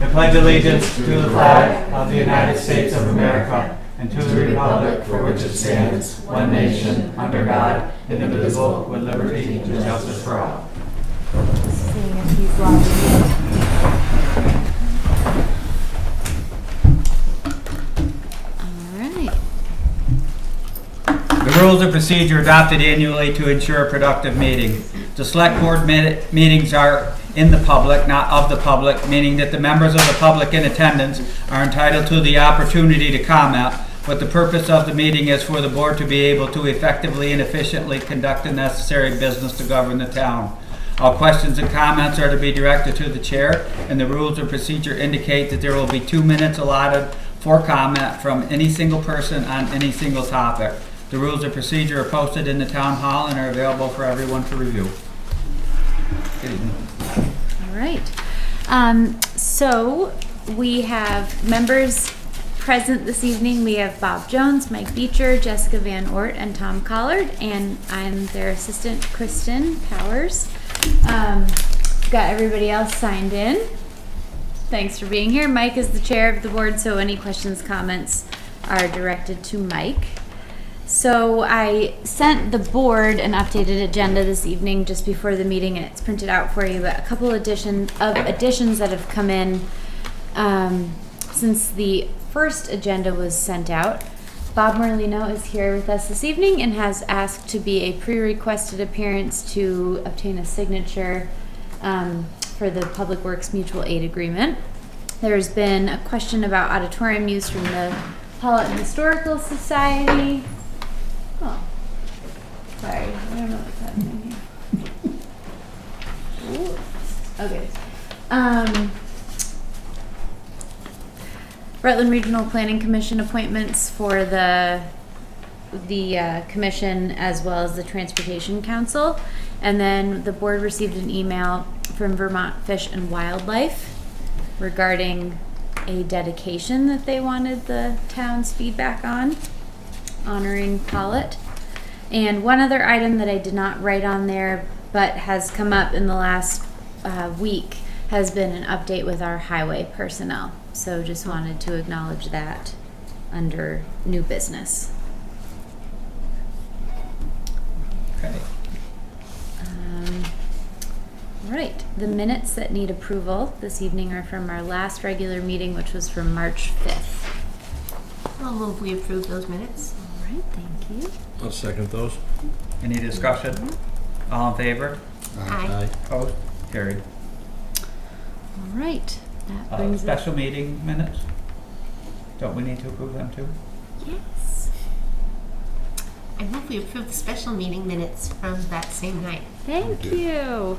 I pledge allegiance to the flag of the United States of America and to the republic for which it stands, one nation, under God, indivisible, with liberty and justice for all. Seeing if he's logging in. All right. The rules of procedure adopted annually to ensure a productive meeting. The select board meetings are in the public, not of the public, meaning that the members of the public in attendance are entitled to the opportunity to comment, but the purpose of the meeting is for the board to be able to effectively and efficiently conduct the necessary business to govern the town. All questions and comments are to be directed to the chair, and the rules of procedure indicate that there will be 2 minutes allotted for comment from any single person on any single topic. The rules of procedure are posted in the town hall and are available for everyone to review. Good evening. All right. So we have members present this evening. We have Bob Jones, Mike Beecher, Jessica Van Ort, and Tom Collard, and I'm their assistant, Kristen Powers. Got everybody else signed in. Thanks for being here. Mike is the chair of the board, so any questions, comments are directed to Mike. So I sent the board an updated agenda this evening just before the meeting, and it's printed out for you, but a couple additions that have come in since the first agenda was sent out. Bob Merlino is here with us this evening and has asked to be a pre-requested appearance to obtain a signature for the Public Works Mutual Aid Agreement. There's been a question about auditorium use from the Pawlet Historical Society. Oh, sorry, I don't know what's happening here. Ooh. Okay. Rutland Regional Planning Commission appointments for the commission as well as the Transportation Council. And then the board received an email from Vermont Fish and Wildlife regarding a dedication that they wanted the town's feedback on, honoring Pawlet. And one other item that I did not write on there but has come up in the last week has been an update with our highway personnel. So just wanted to acknowledge that under new business. Okay. Right, the minutes that need approval this evening are from our last regular meeting, which was from March 5th. I'll move we approve those minutes. All right, thank you. I'll second those. Any discussion? All in favor? Aye. Opposed? Carried. All right, that brings us. Special meeting minutes? Don't we need to approve them too? Yes. I move we approve the special meeting minutes from that same night. Thank you.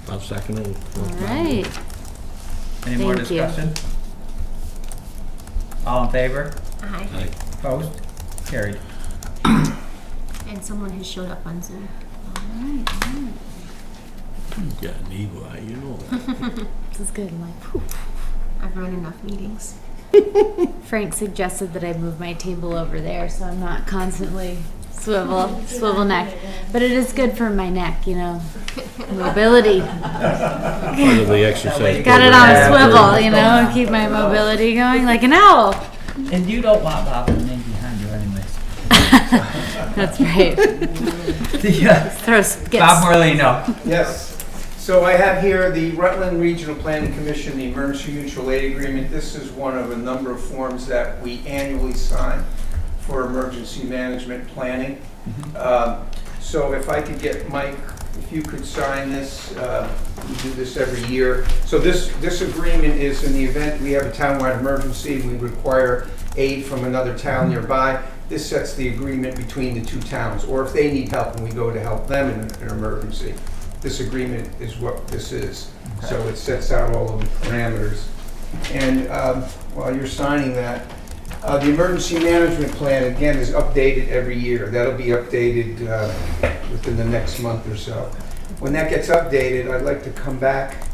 I'll second it. All right. Any more Thank you. discussion? All in favor? Aye. Aye. Opposed? Carried. And someone has showed up on Zoom. All right. You got an evil eye, you know that. This is good. I'm like, whew. I've run enough meetings. Frank suggested that I move my table over there so I'm not constantly swivel neck. But it is good for my neck, you know, mobility. Part of the exercise. Got it on a Yeah. swivel, you know, keep my mobility going like an owl. And you don't want Bob and me behind you anyways. That's right. Bob Morlino. Yes. So I have here the Rutland Regional Planning Commission, the Emergency Mutual Aid Agreement. This is one of a number of forms that we annually sign for emergency management planning. So if I could get Mike, if you could sign this, we do this every year. So this agreement is in the event we have a townwide emergency, we require aid from another town nearby. This sets the agreement between the two towns, or if they need help and we go to help them in an emergency. This agreement is what this is. Okay. So it sets out all of the parameters. And while you're signing that, the emergency management plan, again, is updated every year. That'll be updated within the next month or so. When that gets updated, I'd like to come back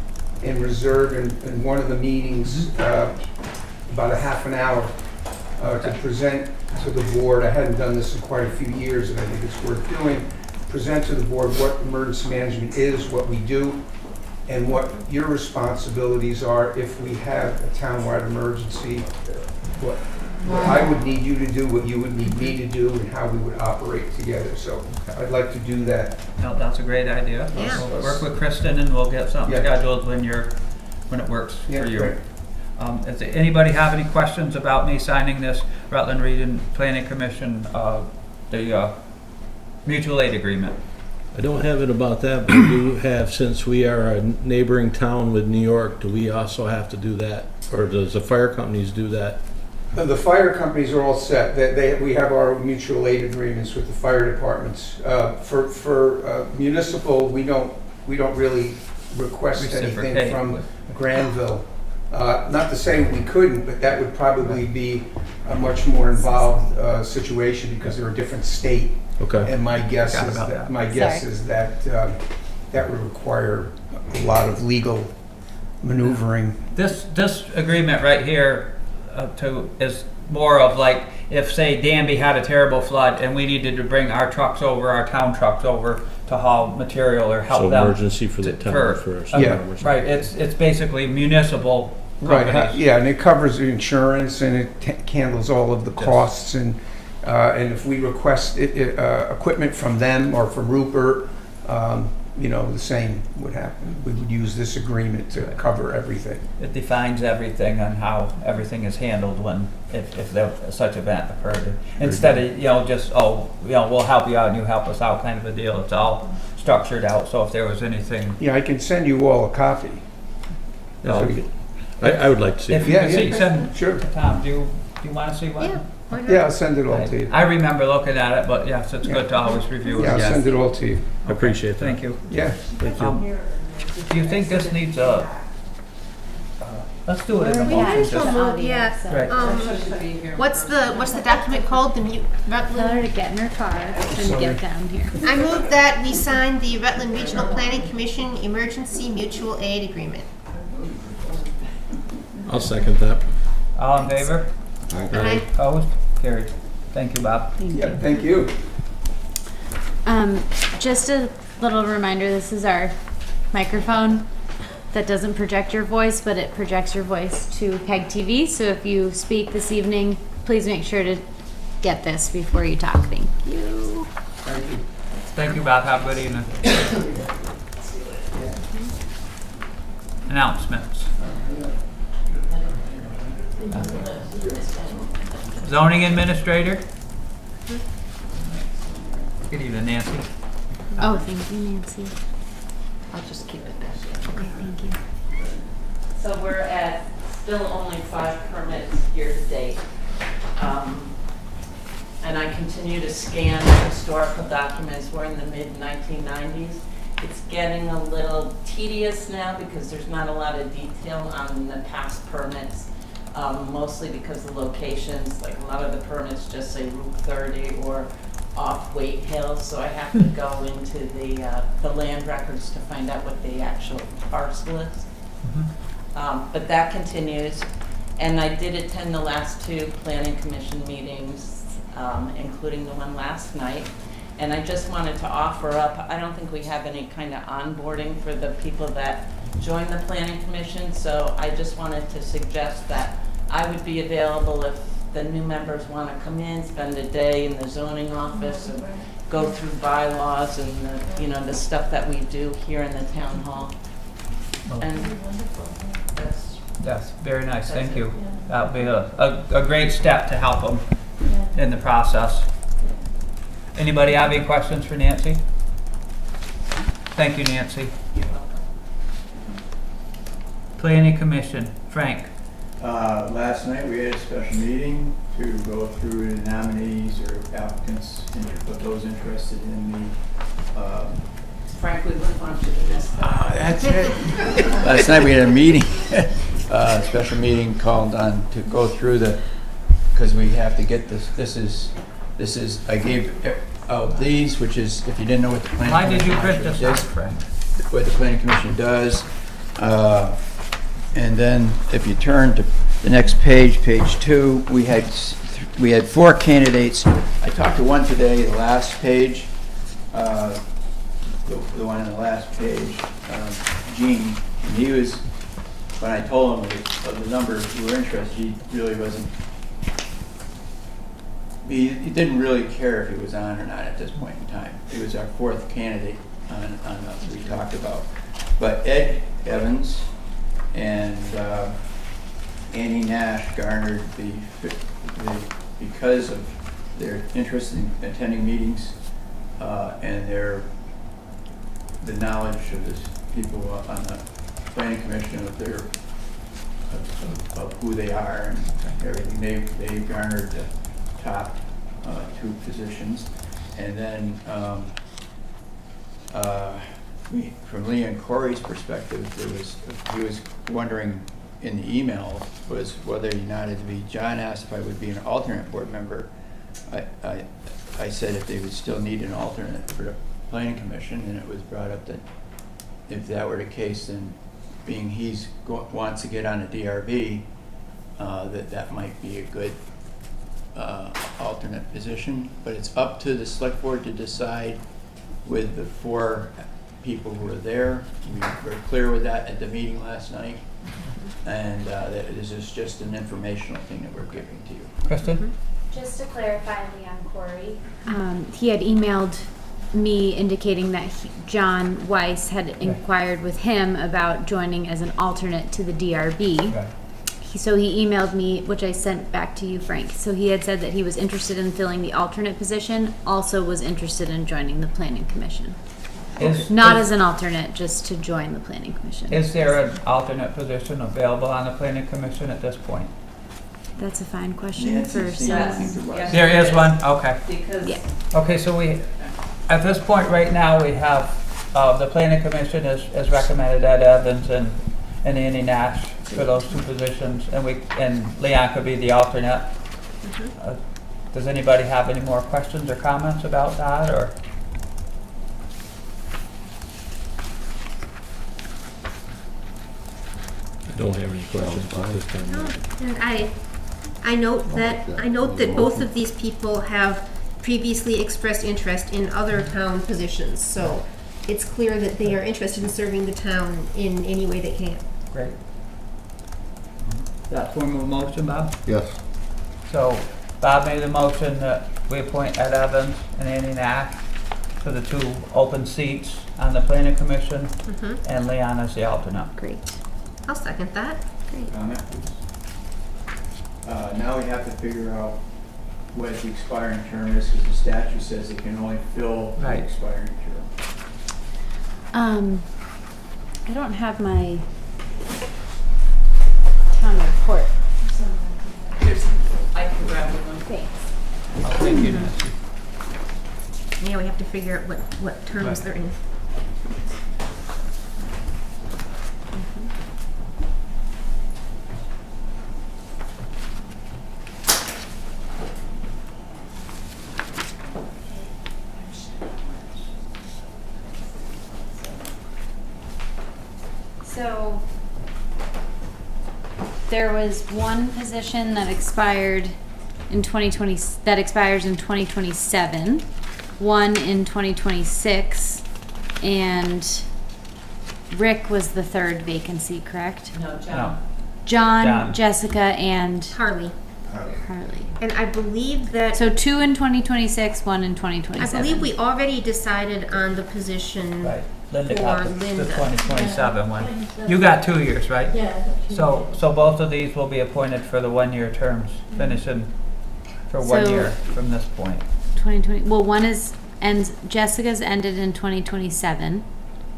and reserve in one of the meetings about a half an hour to present to the board. I hadn't done this in quite a few years, and I think it's worth doing. Present to the board what emergency management is, what we do, and what your responsibilities are if we have a townwide emergency, what I would need you to do, what you would need me to do, and how we would operate together. So I'd like to do that. No, that's a great idea. Yeah. We'll work with Kristen and we'll get something Yeah. scheduled when it works Yeah, for you. great. Does anybody have any questions about me signing this Rutland Region Planning Commission, the mutual aid agreement? I don't have it about that, but we do have, since we are a neighboring town with New York, do we also have to do that? Or does the fire companies do that? The fire companies are all set. We have our mutual aid agreements with the fire departments. For municipal, we don't really request anything Reciprocate from with- Granville. Not to say we couldn't, but that would probably be a much more involved situation because they're a different state. Okay. And my guess Forgot is about that Sorry. that would require a lot of legal maneuvering. This agreement right here is more of like, if say Danby had a terrible flood and we needed to bring our trucks over, our town trucks over to haul material or help So them. emergency for the town first. Yeah. Right, it's basically municipal companies. Right, yeah, and it covers the insurance and it handles all of the costs and if we request equipment from them or from Rupert, the same would happen. We would use this agreement to cover everything. It defines everything on how everything is handled if such event occurred. Instead of, we'll help you out and you help us out kind of a deal. It's all structured out, so if there was anything. Yeah, I can send you all a copy. No, I would like to see If it. you Yeah, can see, yeah. send, Sure. Tom, do you want to see one? Yeah. Why not? Yeah, I'll send it all to you. I remember looking at it, but yes, it's good to always review it. Yeah, I'll send it all to you. I appreciate that. Thank you. Yeah. Thank you. Do you think this needs a, let's do it in a We motion. had just- the audio, Yeah. so Right. What's the document called? tell her to get in her car and get down here. I move that we sign the Rutland Regional Planning Commission Emergency Mutual Aid Agreement. I'll second that. All in favor? Aye. Opposed? Carried. Thank you, Bob. Yeah, thank you. Just a little reminder, this is our microphone that doesn't project your voice, but it projects your voice to PEG TV. So if you speak this evening, please make sure to get this before you talk. Thank you. Thank you. Thank you, Bob. Have a good evening. Announcements. Zoning administrator. Good evening, Nancy. Oh, thank you, Nancy. I'll just keep it there. Okay, thank you. So we're at still only 5 permits year to date. And I continue to scan historical documents. We're in the mid-1990s. It's getting a little tedious now because there's not a lot of detail on the past permits. Mostly because the locations, like a lot of the permits just say Route 30 or off Wait Hill, so I have to go into the land records to find out what the actual parcel is. But that continues, and I did attend the last 2 planning commission meetings, including the one last night. And I just wanted to offer up, I don't think we have any kind of onboarding for the people that join the planning commission, so I just wanted to suggest that I would be available if the new members want to come in, spend a day in the zoning office and go through bylaws and the stuff that we do here in the town hall. And that's Yes, very nice. Thank you. That would be a great step to help them in the process. Anybody have any questions for Nancy? Thank you, Nancy. Planning Commission, Frank. Last night, we had a special meeting to go through the nominees or applicants and put those interested in the, Frank, we wouldn't want you to miss that. that's it. Last night, we had a meeting, a special meeting called on to go through because we have to get this is, I gave out these, which is, if you didn't know what the planning. Why did you print Commission this out, does, Frank? what the planning commission does. And then if you turn to the next page, page 2, we had 4 candidates. I talked to one today, the last page, the one on the last page, Jean. He was, when I told him of the numbers who were interested, he really wasn't, he didn't really care if he was on or not at this point in time. He was our fourth candidate on we talked about. But Ed Evans and Annie Nash garnered because of their interest in attending meetings and the knowledge of the people on the planning commission of their of who they are and everything. They garnered the top two positions, and then from Lee and Corey's perspective, he was wondering in the email was whether or not it would be. John asked if I would be an alternate board member. I said if they would still need an alternate for the planning commission, and it was brought up that if that were the case, then being wants to get on a DRB, that might be a good alternate position. But it's up to the select board to decide with the 4 people who were there. We were clear with that at the meeting last night. And that this is just an informational thing that we're giving to you. Kristen? Just to clarify, Leon Corey. He had emailed me indicating that John Weiss had inquired with him about joining as an alternate to the DRB. Right. So he emailed me, which I sent back to you, Frank. So he had said that he was interested in filling the alternate position, also was interested in joining the planning commission. Not as an alternate, just to join the planning commission. Is there an alternate position available on the planning commission at this point? That's a fine question Nancy for seemed to think some. there was. There is one? Okay. Because Yeah. Okay, so at this point right now, we have, the planning commission has recommended Ed Evans and Annie Nash for those 2 positions, and Leon could be the alternate. Does anybody have any more questions or comments about that, or? I don't have any questions at this time. No, and I note that both of these people have previously expressed interest in other town positions, so it's clear that they are interested in serving the town in any way they can. Great. That form of motion, Bob? Yes. So Bob made the motion that we appoint Ed Evans and Annie Nash to the 2 open seats on the planning commission, and Leon as the alternate. Great. I'll second that. Comment, please. Now we have to figure out what the expiring term is, because the statute says it can only fill the Right. expiring term. I don't have my town report. I can grab one. Thanks. Thank you, Nancy. Yeah, we have to figure out what terms Right. they're in. So there was one position that expired in 2020, that expires in 2027, one in 2026, and Rick was the 3rd vacancy, correct? No, No. John. John, Jessica, and Harley. Harley. And I believe that, So 2 in 2026, 1 in I 2027. believe we already decided on the position. Right. Linda For got the Linda. 2027 one. You got 2 years, right? Yeah. So both of these will be appointed for the 1-year terms, finishing for 1 So- year from this point. 2020, well, one is, ends, Jessica's ended in 2027.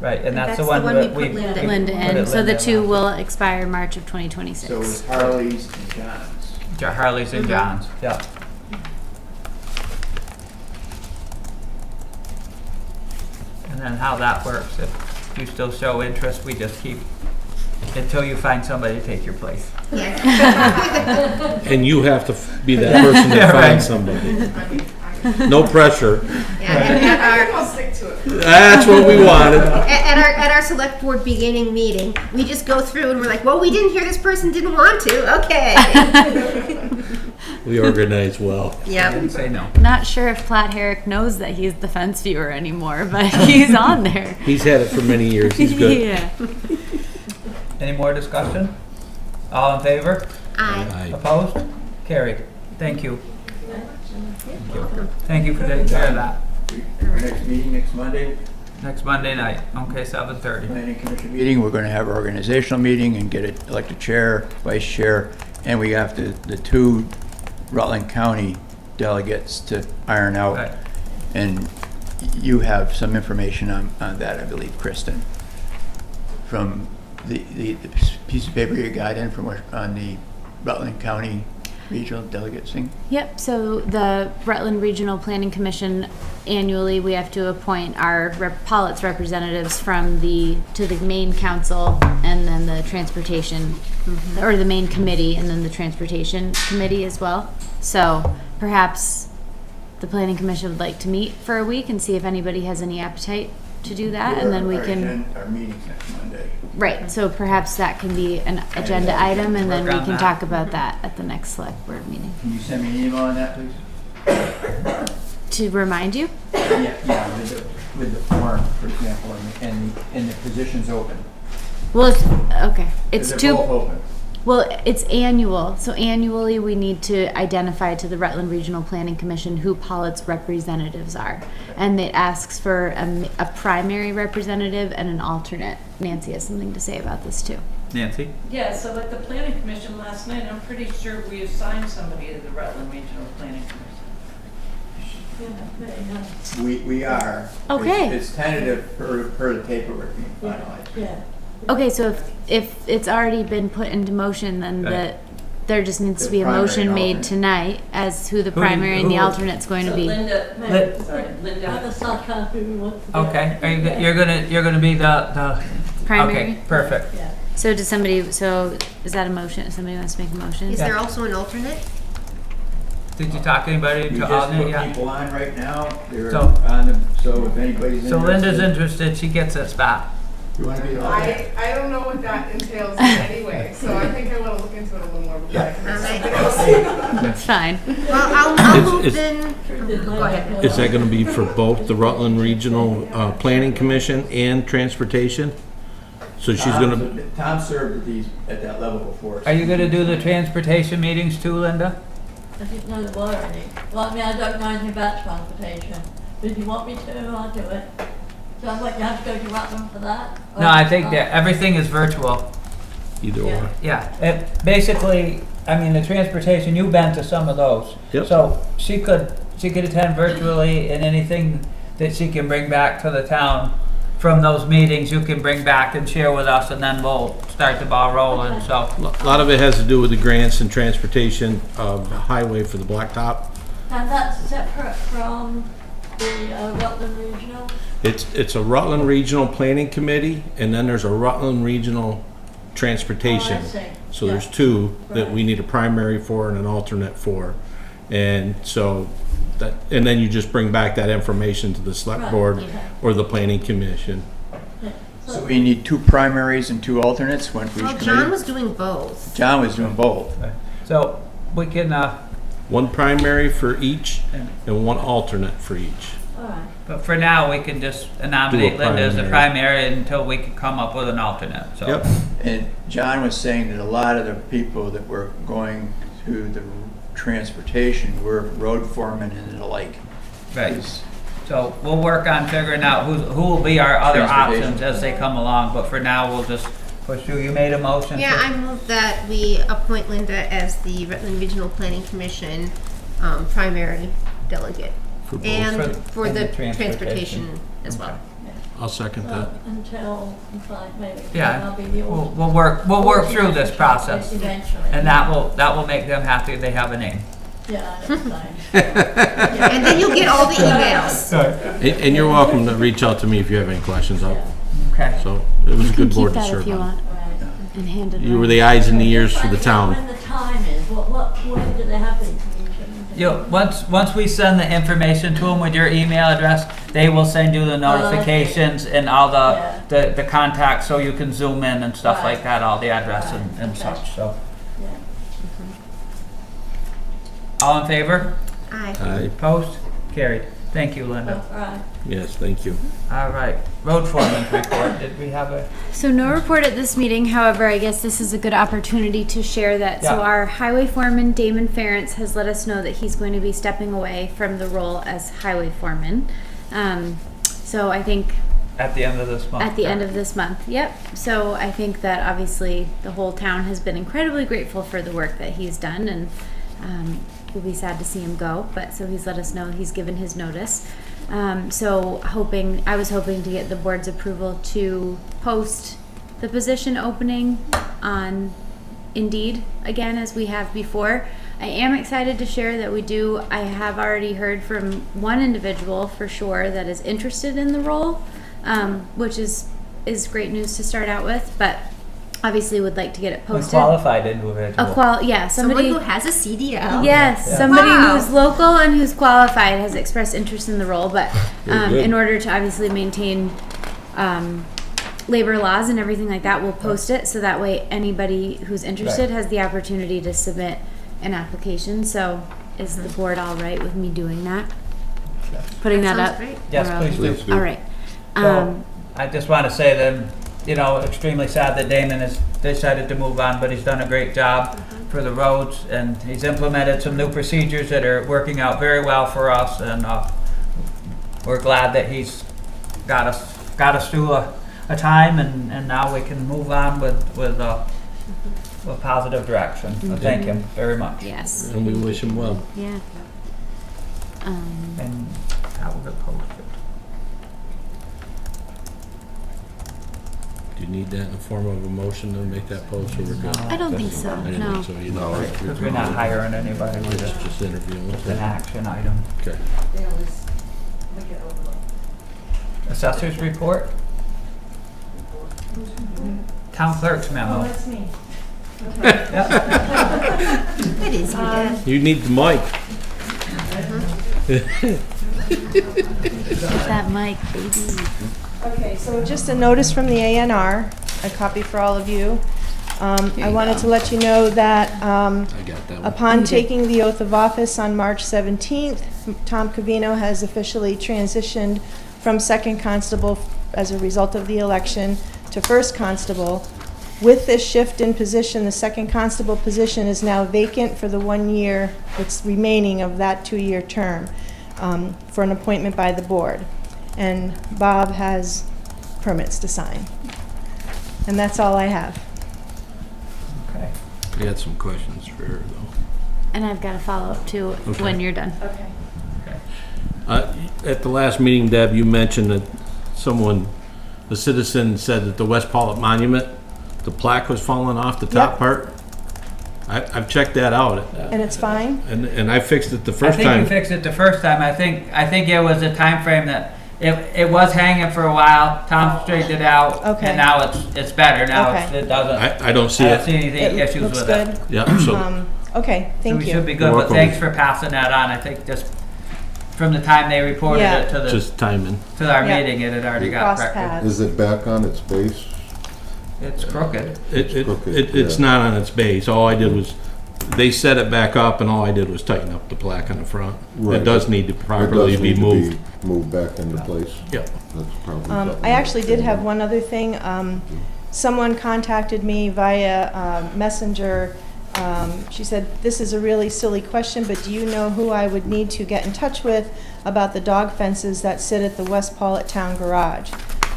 Right, and that's the That's one the one that we we. put Linda we Linda put in, it so the Linda 2 on. will expire March of 2026. So it's Harley's and John's. Harley's and John's, yeah. And then how that works, if you still show interest, we just keep, until you find somebody to take your place. And you have to be that person to Yeah, right. find somebody. No pressure. Yeah, and at our, That's what we wanted. at our select board beginning meeting, we just go through and we're like, well, we didn't hear this person didn't want to, okay. We organize well. I Yeah. didn't say no. Not sure if Platt Herrick knows that he's the fence viewer anymore, but he's on there. He's had it for many years. He's good. Yeah. Any more discussion? All in favor? Aye. Opposed? Carried. Thank you. Thank you for taking care of that. Our next meeting next Monday, Next Monday night, okay, 7:30. planning commission meeting, we're gonna have our organizational meeting and get it elected chair, vice chair, and we have the two Rutland County delegates to iron out. Right. And you have some information on that, I believe, Kristen, from the piece of paper you got in from on the Rutland County regional delegates thing. Yep, so the Rutland Regional Planning Commission, annually, we have to appoint our Pawlet's representatives to the main council and then the transportation, or the main committee and then the transportation committee as well. So perhaps the planning commission would like to meet for a week and see if anybody has any appetite to do that, and then we can, Our meeting's next Monday. right, so perhaps that can be an agenda item, and then we Work on can that. talk about that at the next select board meeting. Can you send me an email on that, please? To remind you? Yeah, with the form, for example, and the positions open. Well, it's They're two. both open. Well, it's annual, so annually we need to identify to the Rutland Regional Planning Commission who Pawlet's representatives are. And it asks for a primary representative and an alternate. Nancy has something to say about this too. Nancy? Yeah, so at the planning commission last night, I'm pretty sure we assigned somebody to the Rutland Regional Planning Commission. We are. Okay. It's tentative per the paperwork being finalized. Yeah. Okay, so if it's already been put into motion, then Right. there just needs to The be a primary motion and made alternate. tonight as who the Who do you- primary and the who- alternate's going to So be. Linda, sorry, I'm Linda, a sucker who wants to. Okay, you're gonna be the, Primary? okay, perfect. Yeah. So is that a motion? Somebody wants to make a motion? Is there also an alternate? Did you talk to anybody You to just alternate put yet? people on right now, they're So- on them, so if anybody's interested. So Linda's interested, she gets a spot. You wanna be the alternate? I don't know what that entails anyway, so I think I want to look into it a little more before I commit to something else. That's fine. Well, I'll move Is- then. Go ahead. Is that gonna be for both the Rutland Regional Planning Commission and Transportation? So she's gonna, Tom served at these, at that level before. Are you gonna do the transportation meetings too, Linda? I didn't know there were any. Well, I mean, I don't know anything about transportation. But if you want me to, I'll do it. So I want you have to go to Rutland for that? No, I think that everything is virtual. either or. Yeah, basically, I mean, the transportation, you've been to some of those. Yep. So she could attend virtually, and anything that she can bring back to the town from those meetings, you can bring back and share with us, and then we'll start the ball rolling, so. A lot of it has to do with the grants and transportation of highway for the blacktop. And that's separate from the Rutland Regional? It's a Rutland Regional Planning Committee, and then there's a Rutland Regional Transportation. Oh, I see. So Yeah. there's two that Right. we need a primary for and an alternate for. And so that, and then you just bring back that information to the select Right, board okay. or the planning commission. Yeah. So we need two primaries and two alternates, one for Well, each John committee? was doing both. John was doing both. So we can, One primary for each and one alternate for each. All right. but for now, we can just nominate Linda as the primary. primary until we can come up with an alternate, so. Yep. And John was saying that a lot of the people that were going to the transportation were road foremen and the like. Right. So we'll work on figuring out who will be our other Transportation. options as they come along, but for now, we'll just push through. You made a motion? Yeah, I move that we appoint Linda as the Rutland Regional Planning Commission primary delegate. For both. And for and the the transportation. transportation as well. I'll second that. Until, maybe. Yeah, I'll be the we'll work through this process, Eventually. and that will make them happy they have a name. Yeah, I understand. And then you'll get all the emails. And you're welcome to reach out to me if you have any questions. Okay. So it was a good Keep board to that if serve you on. want Right. and hand it You were around. the eyes and the ears for the town. When the time is, when do they have the information? Once we send the information to them with your email address, they will send you the notifications and all the contacts, so you can zoom in and stuff like that, all the address and such, so. Yeah. All in favor? Aye. Aye. Opposed? Carried. Thank you, Linda. All right. Yes, thank you. All right, road foreman's report. Did we have a? So no report at this meeting. However, I guess this is a good opportunity to share that. So Yeah. our highway foreman, Damon Ferentz, has let us know that he's going to be stepping away from the role as highway foreman. So I think At the end of this month. at the end of this month. Yep. So I think that obviously the whole town has been incredibly grateful for the work that he's done, and we'll be sad to see him go. But so he's let us know he's given his notice. So I was hoping to get the board's approval to post the position opening on Indeed again, as we have before. I am excited to share that I have already heard from one individual for sure that is interested in the role, which is great news to start out with, but obviously would like to get it posted. Qualified individual. Yeah, Someone somebody who has a CDL. Yes, Yeah. somebody Wow. who's local and who's qualified has expressed interest in the role, but Very good. in order to obviously maintain labor laws and everything like that, we'll post it so that way anybody who's interested has the opportunity to submit an application. So is the board all right with me doing that? Putting that Sounds up? great. Yes, Or, please do. Please do. All right. So, I just want to say that, extremely sad that Damon has decided to move on, but he's done a great job for the roads, and he's implemented some new procedures that are working out very well for us, and we're glad that he's got us through a time, and now we can move on with a positive direction. So thank him very much. Yes. And we wish him well. Yeah. And how will it post it? Do you need that in the form of a motion to make that post, or we're good? I don't think so. I didn't No. think so either. No, it's- Because we're not hiring anybody, we're It's just just interviewing. an action item. Okay. They always look it over. Assessor's report? Town clerk's Oh, memo. that's me. It is, Dad. You need the mic. Get that mic, baby. Okay, so just a notice from the ANR, a copy for all of you. I wanted to let you know that I got that one. upon taking the oath of office on March 17th, Tom Covino has officially transitioned from second constable as a result of the election to first constable. With this shift in position, the second constable position is now vacant for the 1 year that's remaining of that 2-year term for an appointment by the board. And Bob has permits to sign. And that's all I have. Okay. I had some questions for her, though. And I've got a follow-up too Okay. when you're done. Okay. At the last meeting, Deb, you mentioned that a citizen said that the West Pawlet Monument, the plaque was falling off the top Yep. part. I've checked that out, And it's fine? and I fixed it the I first think you time. fixed it the first time. I think it was a time frame that it was hanging for a while. Tom straightened it out, Okay. and now it's better. Now Okay. it doesn't. I don't see I don't it. see anything It issues looks with good? it. Yeah, so, Okay, So thank we should you. be good. You're But welcome. thanks for passing that on. I think just from the time they reported Yeah. it to just timing. our Yeah. meeting, it had already got Cross corrected. paths. Is it back on its base? It's crooked. It's yeah. not on its base. All I did was, they set it back up, and all I did was tighten up the plaque on the front. It Right. does need to It properly does be need to moved. Moved back into place. Yep. That's probably. I actually did have one other thing. Someone contacted me via Messenger. She said, "This is a really silly question, but do you know who I would need to get in touch with about the dog fences that sit at the West Pawlet Town Garage?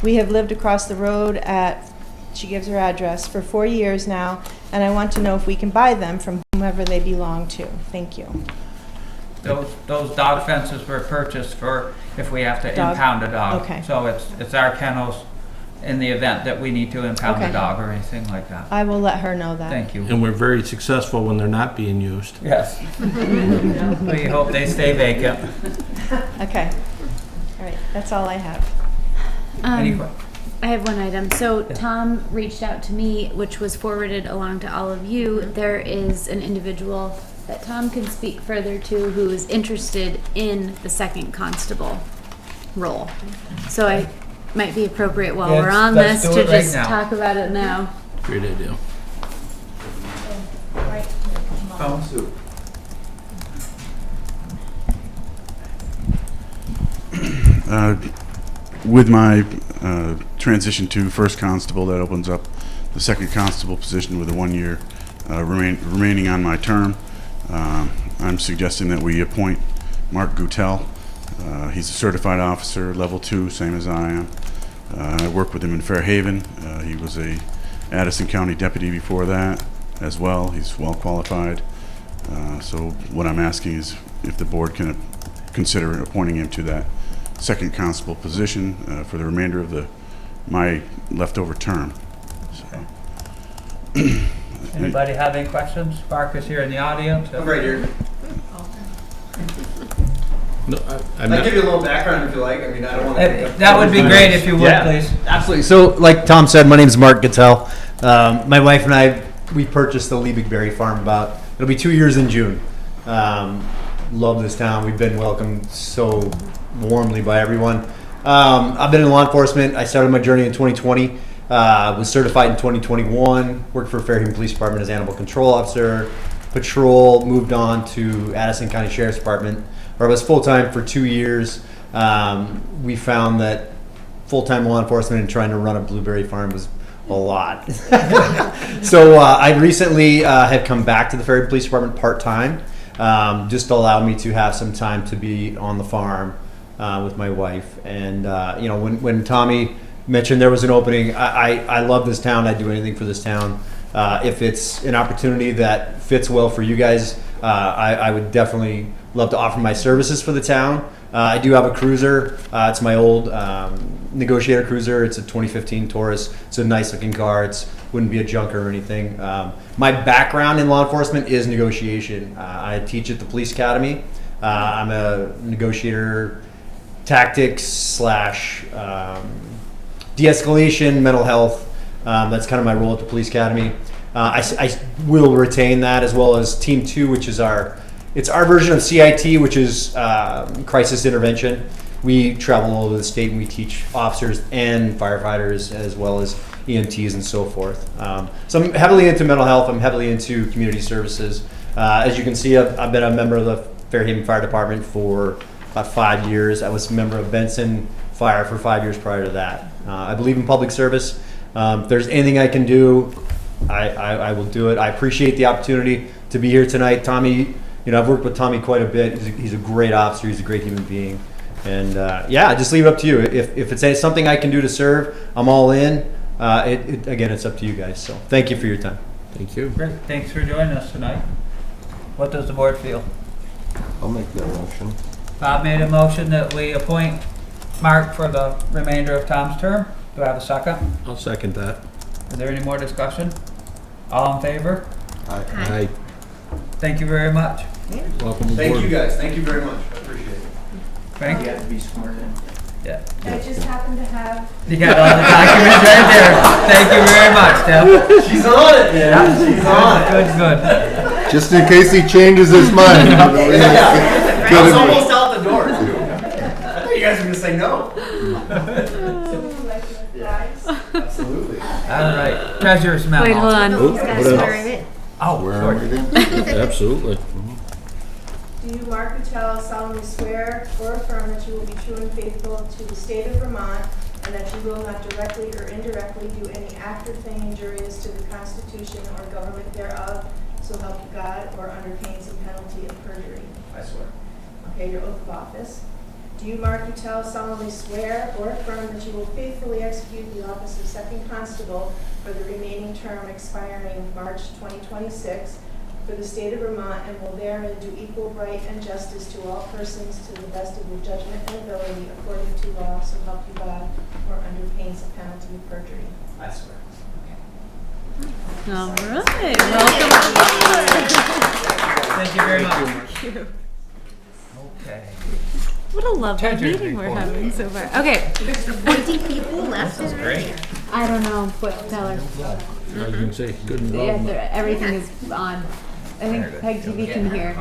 We have lived across the road at," she gives her address, "for 4 years now, and I want to know if we can buy them from whomever they belong to. Thank you." Those dog fences were purchased for if we have to Dog? impound a dog. Okay. So it's our kennels in the event that we need to impound a Okay. dog or anything like that. I will let her know that. Thank you. And we're very successful when they're not being used. Yes. We hope they stay vacant. Okay. All right, that's all I have. Any Um, que- I have one item. So Yeah. Tom reached out to me, which was forwarded along to all of you. There is an individual that Tom can speak further to who is interested in the second constable role. So I might be appropriate while Yeah, we're on let's this do to it right just now. talk about it now. Great idea. Oh. With my transition to first constable, that opens up the second constable position with a 1 year remaining on my term. I'm suggesting that we appoint Mark Guttel. He's a certified officer, level 2, same as I am. I worked with him in Fairhaven. He was a Addison County deputy before that as well. He's well qualified. So what I'm asking is if the board can consider appointing him to that second constable position for the remainder of my leftover term. So. Anybody have any questions? Mark is here in the audience. I'm right here. No, I'll give you a little background if you like. I mean, I don't want to. That would be great if you would, please. Absolutely. So, like Tom said, my name is Mark Guttel. My wife and I, we purchased the Liebigberry farm it'll be 2 years in June. Love this town. We've been welcomed so warmly by everyone. I've been in law enforcement. I started my journey in 2020. Was certified in 2021. Worked for Fairhaven Police Department as animal control officer. Patrol, moved on to Addison County Sheriff's Department, where I was full-time for 2 years. We found that full-time law enforcement and trying to run a blueberry farm was a lot. So I recently have come back to the Fairhaven Police Department part-time, just to allow me to have some time to be on the farm with my wife. And when Tommy mentioned there was an opening, I love this town. I'd do anything for this town. If it's an opportunity that fits well for you guys, I would definitely love to offer my services for the town. I do have a cruiser. It's my old negotiator cruiser. It's a 2015 Taurus. It's a nice looking car. It wouldn't be a junker or anything. My background in law enforcement is negotiation. I teach at the police academy. I'm a negotiator, tactics / de-escalation, mental health. That's kind of my role at the police academy. I will retain that, as well as Team 2, which is our version of CIT, which is crisis intervention. We travel all over the state and we teach officers and firefighters, as well as EMTs and so forth. So I'm heavily into mental health. I'm heavily into community services. As you can see, I've been a member of the Fairhaven Fire Department for about 5 years. I was a member of Benson Fire for 5 years prior to that. I believe in public service. If there's anything I can do, I will do it. I appreciate the opportunity to be here tonight. Tommy, I've worked with Tommy quite a bit. He's a great officer. He's a great human being. And I just leave it up to you. If it's something I can do to serve, I'm all in. Again, it's up to you guys. So thank you for your time. Thank you. Great. Thanks for joining us tonight. What does the board feel? I'll make that motion. Bob made a motion that we appoint Mark for the remainder of Tom's term. Do I have a second? I'll second that. Is there any more discussion? All in favor? Aye. Thank you very much. Welcome aboard. Thank you guys. Thank you very much. I appreciate it. Thank you. You have to be smart. Yeah. I just happen to have. You got all the documents right there. Thank you very much, Deb. She's on it, man. Yeah. She's on it. Good. Just in case he changes his mind. I was almost out the door, too. I thought you guys were going to say no. Absolutely. All right. Treasurer's memo. Wait, hold on. Oh, Where sorry. are we again? Absolutely. Do you, Mark Guttel, solemnly swear or affirm that you will be true and faithful to the state of Vermont, and that you will not directly or indirectly do any act or thing injurious to the Constitution or government thereof, so help you God, or under pains and penalty of perjury? I swear. Okay, your oath of office. Do you, Mark Guttel, solemnly swear or affirm that you will faithfully execute the office of Second Constable for the remaining term expiring March 2026 for the state of Vermont, and will therein do equal right and justice to all persons to the best of your judgment and ability, according to law, so help you God, or under pains and penalty of perjury? I swear. All right. Welcome. Thank you very much. Okay. What a lovely Treasurer's meeting we're report. having so far. Okay. Appointing people left and right. Great. I don't know what to tell her. I was going to say, good Yeah, involvement. everything is on. I think Peg TV can hear.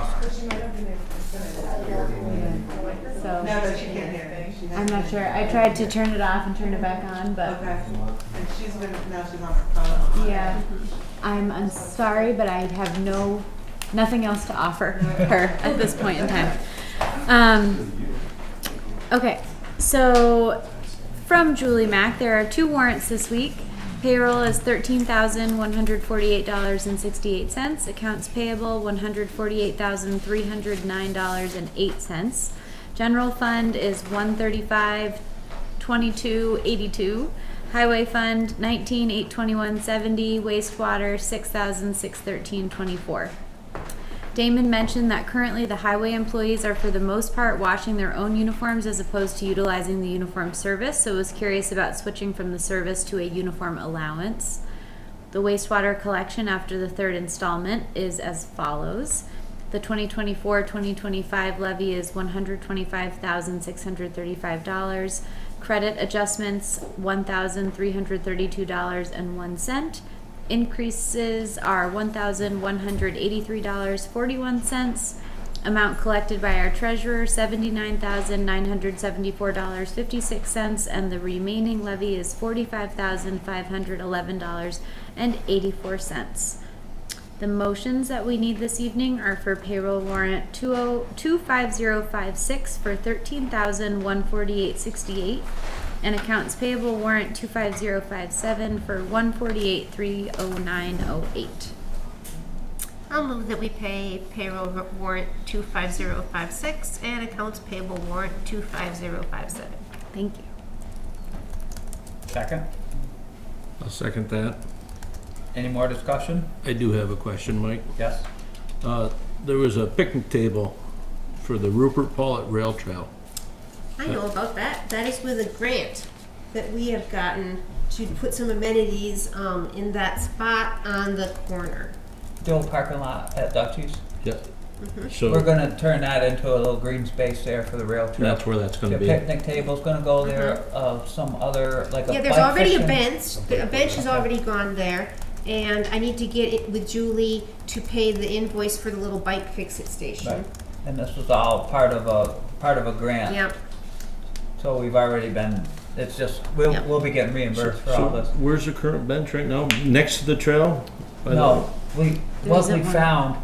So No, she can't hear anything. I'm not sure. I tried to turn it off and turn it back on, but Okay. And she's on her phone. yeah, I'm sorry, but I have nothing else to offer her at this point in time. Okay, So, from Julie Mack, there are 2 warrants this week. Payroll is $13,148.68. Accounts payable $148,309.08. General fund is $135,2282. Highway fund $19,821.70. Wastewater $6,613.24. Damon mentioned that currently the highway employees are for the most part washing their own uniforms as opposed to utilizing the uniform service, so was curious about switching from the service to a uniform allowance. The wastewater collection after the 3rd installment is as follows. The 2024-2025 levy is $125,635. Credit adjustments $1,332.01. Increases are $1,183.41. Amount collected by our treasurer, $79,974.56, and the remaining levy is $45,511.84. The motions that we need this evening are for payroll warrant 25056 for $13,148.68. and accounts payable warrant 25057 for $148,309.08. I'll move that we pay payroll warrant 25056 and accounts payable warrant 25057. Thank you. Second. I'll second that. Any more discussion? I do have a question, Mike. Yes. There was a picnic table for the Rupert Pawlet Rail Trail. I know about that. That is with a grant that we have gotten to put some amenities in that spot on the corner. The old parking lot at Dutchie's. Yeah. Mhm. So We're gonna turn that into a little green space there for the rail trail. that's where that's gonna The be. picnic table's gonna go there, some other, like a Yeah, there's bike already a fishing- bench. A bench has already gone there. And I need to get it with Julie to pay the invoice for the little bike fix-it station. Right. And this was all part of a grant. Yep. So we've already been, it's just, we'll be getting reimbursed for all So this. where's the current bench right now? Next to the trail? By the- No, what isn't we one. found,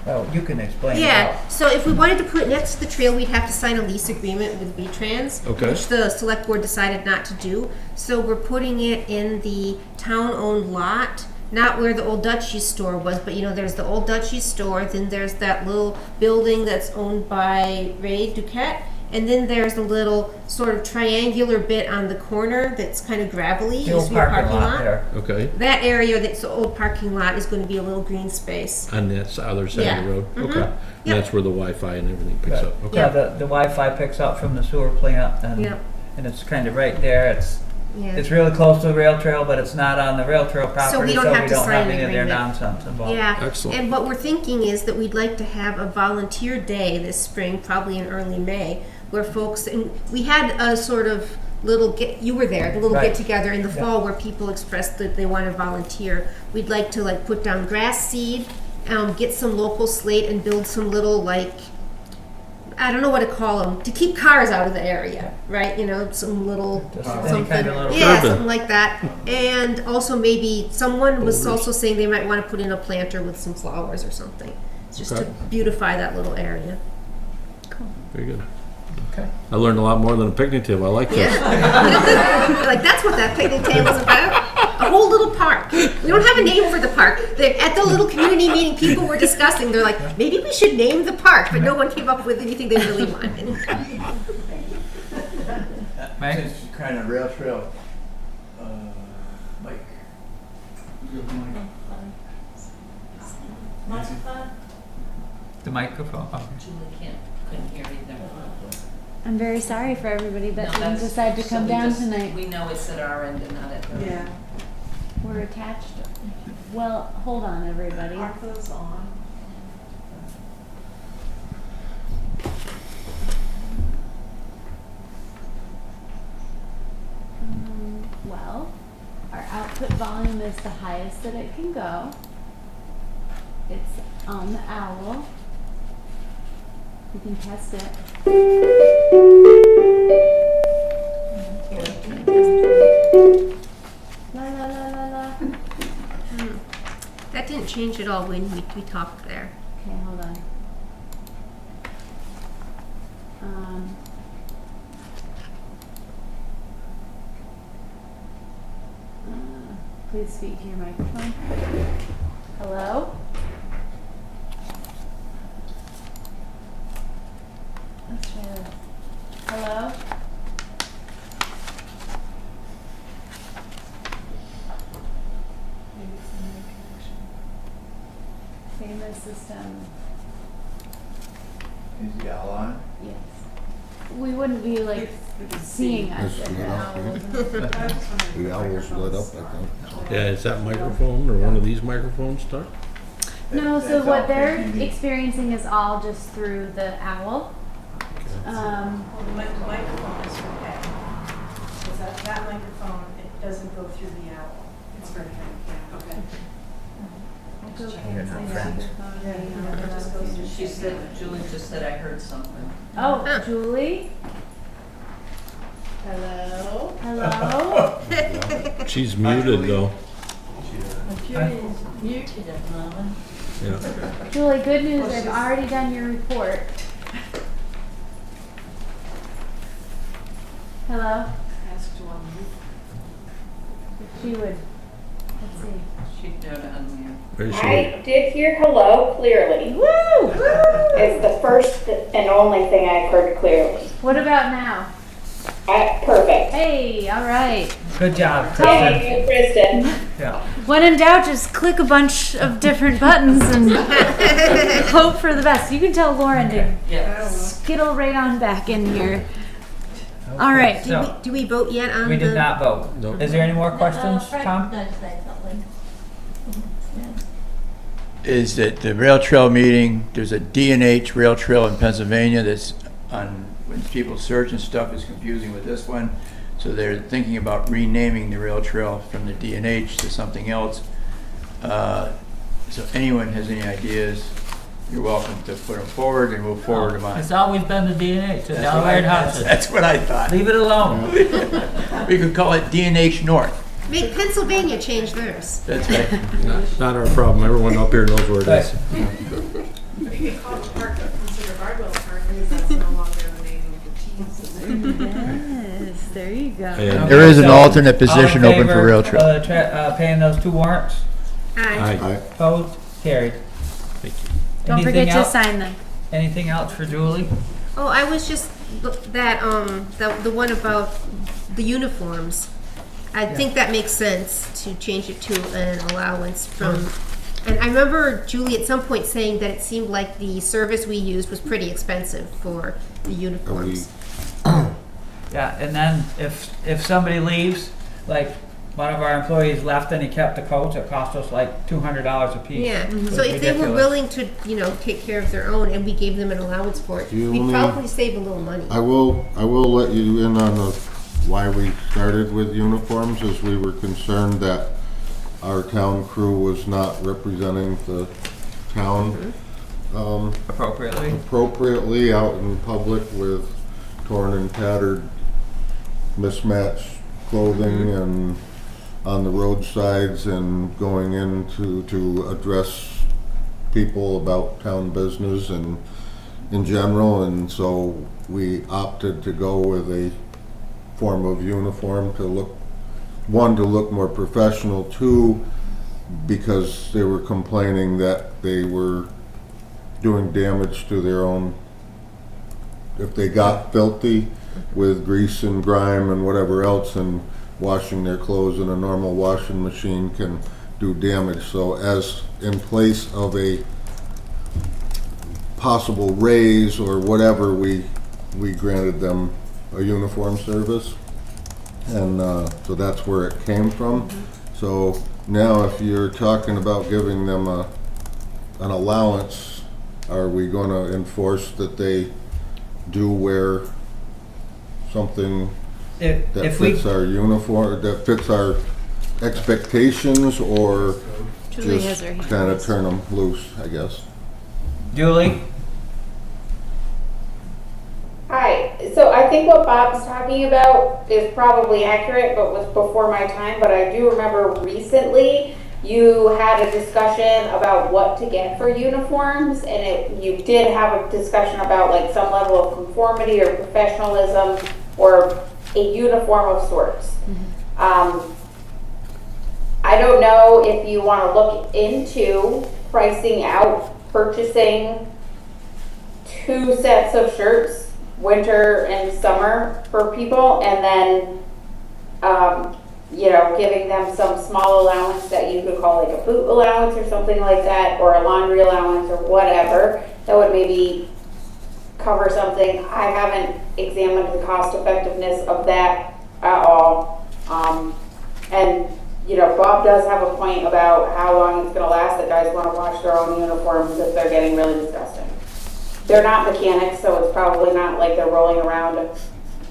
well, you can explain Yeah, about. so if we wanted to put it next to the trail, we'd have to sign a lease agreement with V-Trans, Okay. which the select board decided not to do. So we're putting it in the town-owned lot, not where the old Dutchie's store was, but there's the old Dutchie's store, then there's that little building that's owned by Ray Duquette, and then there's a little sort of triangular bit on the corner that's kind of gravelly. The Used old to be a parking lot there. Okay, That area that's the old parking lot is going to be a little green space. on that other side of Yeah. the road? Mhm. Okay. And Yep. that's where the Wi-Fi and everything picks up? Okay. Yeah, the Wi-Fi picks up from the sewer plant Yep. and it's kind of right there. Yeah. It's really close to the rail trail, but it's not on the rail trail property, so we we don't don't have to sign an any of their agreement. nonsense involved. Yeah, Excellent. and what we're thinking is that we'd like to have a volunteer day this spring, probably in early May, where folks, and we had a sort of little you were there, the little Right. get together in the Yeah. fall where people expressed that they want to volunteer. We'd like to put down grass seed, get some local slate and build some little I don't know what to call them, to keep cars out of the area, right? Some little Just any something. kind of little- Yeah, Urban. something like that. And also maybe someone was also saying they might want to put in a planter with some flowers or something. It's just Okay. to beautify that little area. Very good. Okay. I learned a lot more than a picnic table. I like this. That's what that picnic table's about. A whole little park. We don't have a name for the park. At the little community meeting, people were discussing. They're like, maybe we should name the park, but no one came up with anything they really wanted. Mike? It's kind of rail trail, Mike. Microphone? The microphone. Oh. Julie couldn't hear either. I'm very sorry for everybody that No, didn't that's- decide to so come we down just- tonight. We know it's at our end and not at theirs. We're attached. Well, hold on, everybody. Are those on? Well, our output volume is the highest that it can go. It's on the owl. You can test it. La la la la la. That didn't change at all when we talked there. Okay, hold on. Please speak to your microphone. Hello? Let's try this. Hello? Famous system. Is the owl on? Yes. We wouldn't be like seeing us It's if the lit up, owl right? wasn't. The owl's lit up, I think. Yeah, is that microphone or one of these microphones stuck? No, so That's what all they're PTV. experiencing is all just through the owl. Well, the microphone is for Pat. Because that microphone, it doesn't go through the owl. It's for him, yeah. Okay. It just goes through. She said, Julie just said I heard something. Oh, Julie? Hello? Hello? She's muted though. Computer is muted at the moment. Yeah. Julie, good news, I've already done your report. Hello? Asked to unmute. If she would, let's see. She'd know to unmute. There she I did hear hello clearly. Woo! It's the first and only thing I've heard clearly. What about now? Perfect. Hey, all right. Good job, Kristen. Thank you, Kristen. Yeah. When in doubt, just click a bunch of different buttons and hope for the best. You can tell Lauren to Yeah. skittle right on back in here. All right. So, Do we vote yet on we the? did not vote. Nope. Is there any more questions, Frank Tom? going to say something. Is that the rail trail meeting, there's a D&H rail trail in Pennsylvania that's on, when people search and stuff is confusing with this one. So they're thinking about renaming the rail trail from the D&H to something else. So anyone has any ideas, you're welcome to put them forward and we'll forward them on. It's always been the D&H, the That's what Delaware Houses. That's what I thought. Leave it alone. We could call it D&H North. Make Pennsylvania change theirs. That's right. Not our problem. Everyone up here knows where it is. If you could call the park consider Bardwell Park, because that's no longer the name of the team. Yes, there you go. And- There is an So, alternate position all in open for favor rail of, trail. paying those 2 warrants? Aye. Aye. Opposed? Carried. Don't Anything forget to else? sign them. Anything else for Julie? Oh, I was just, the one about the uniforms. I think that makes sense to change it to an allowance from, and I remember Julie at some point saying that it seemed like the service we used was pretty expensive for the uniforms. Yeah, and then if somebody leaves, like one of our employees left and he kept the coats, it cost us like $200 a piece. Yeah, It was so if they were ridiculous. willing to, take care of their own and we gave them an allowance for it, You we'd only- probably save a little money. I will let you in on why we started with uniforms, is we were concerned that our town crew was not representing the town appropriately out in public with torn and tattered, mismatched clothing and on the roadsides and going in to address people about town business and in general, and so we opted to go with a form of uniform to look more professional, 2, because they were complaining that they were doing damage to their own, if they got filthy with grease and grime and whatever else, and washing their clothes in a normal washing machine can do damage. So as in place of a possible raise or whatever, we granted them a uniform service, and so that's where it came from. So now if you're talking about giving them an allowance, are we going to enforce that they do wear something that If we, fits our uniform, that fits our expectations, or Julie has her hand just kind of raised. turn them loose, I guess? Julie? Hi. So I think what Bob's talking about is probably accurate, but was before my time. But I do remember recently you had a discussion about what to get for uniforms, and you did have a discussion about like some level of conformity or professionalism or a uniform of sorts. I don't know if you want to look into pricing out purchasing 2 sets of shirts, winter and summer, for people, and then, you know, giving them some small allowance that you could call like a boot allowance or something like that, or a laundry allowance or whatever, that would maybe cover something. I haven't examined the cost effectiveness of that at all. And, you know, Bob does have a point about how long it's gonna last, that guys wanna wash their own uniforms if they're getting really disgusting. They're not mechanics, so it's probably not like they're rolling around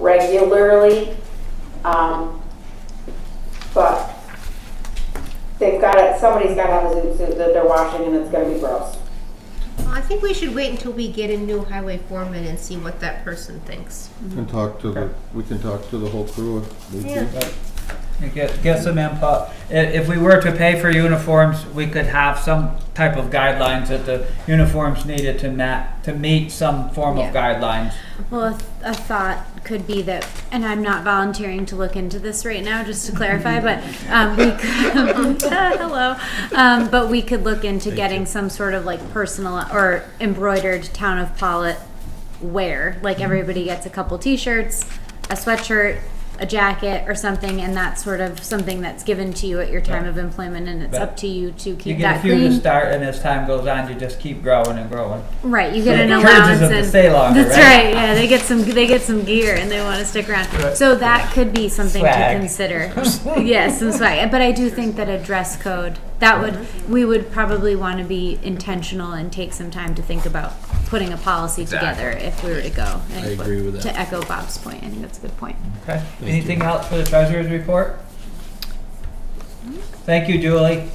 regularly. But they've got it, somebody's gotta have a zoot suit that they're washing, and it's gonna be gross. Well, I think we should wait until we get a new highway foreman and see what that person thinks. And talk to the, we can talk to the whole crew if need be. Yeah. And get some input. If we were to pay for uniforms, we could have some type of guidelines that the uniforms needed to meet some form of guidelines. Well, a thought could be that, and I'm not volunteering to look into this right now, just to clarify, but we could, hello, but we could look into getting some sort of like personal or embroidered Town of Pawlet wear. Like everybody gets a couple T-shirts, a sweatshirt, a jacket or something, and that's sort of something that's given to you at your time of employment, and it's up to you to keep You get that a few clean. to start, and as time goes on, you just keep growing and growing. Right, you get an It encourages allowance, them to and stay longer, that's right? right. Yeah, they get some gear, and they want to stick around. Right. So that could be something Swag. to consider. Yes, some swag. But I do think that a dress code we would probably want to be intentional and take some time to think about putting a policy together if we were to go. I agree with that. To echo Bob's point, I think that's a good point. Okay. Anything else for the treasurer's report? Thank you, Julie.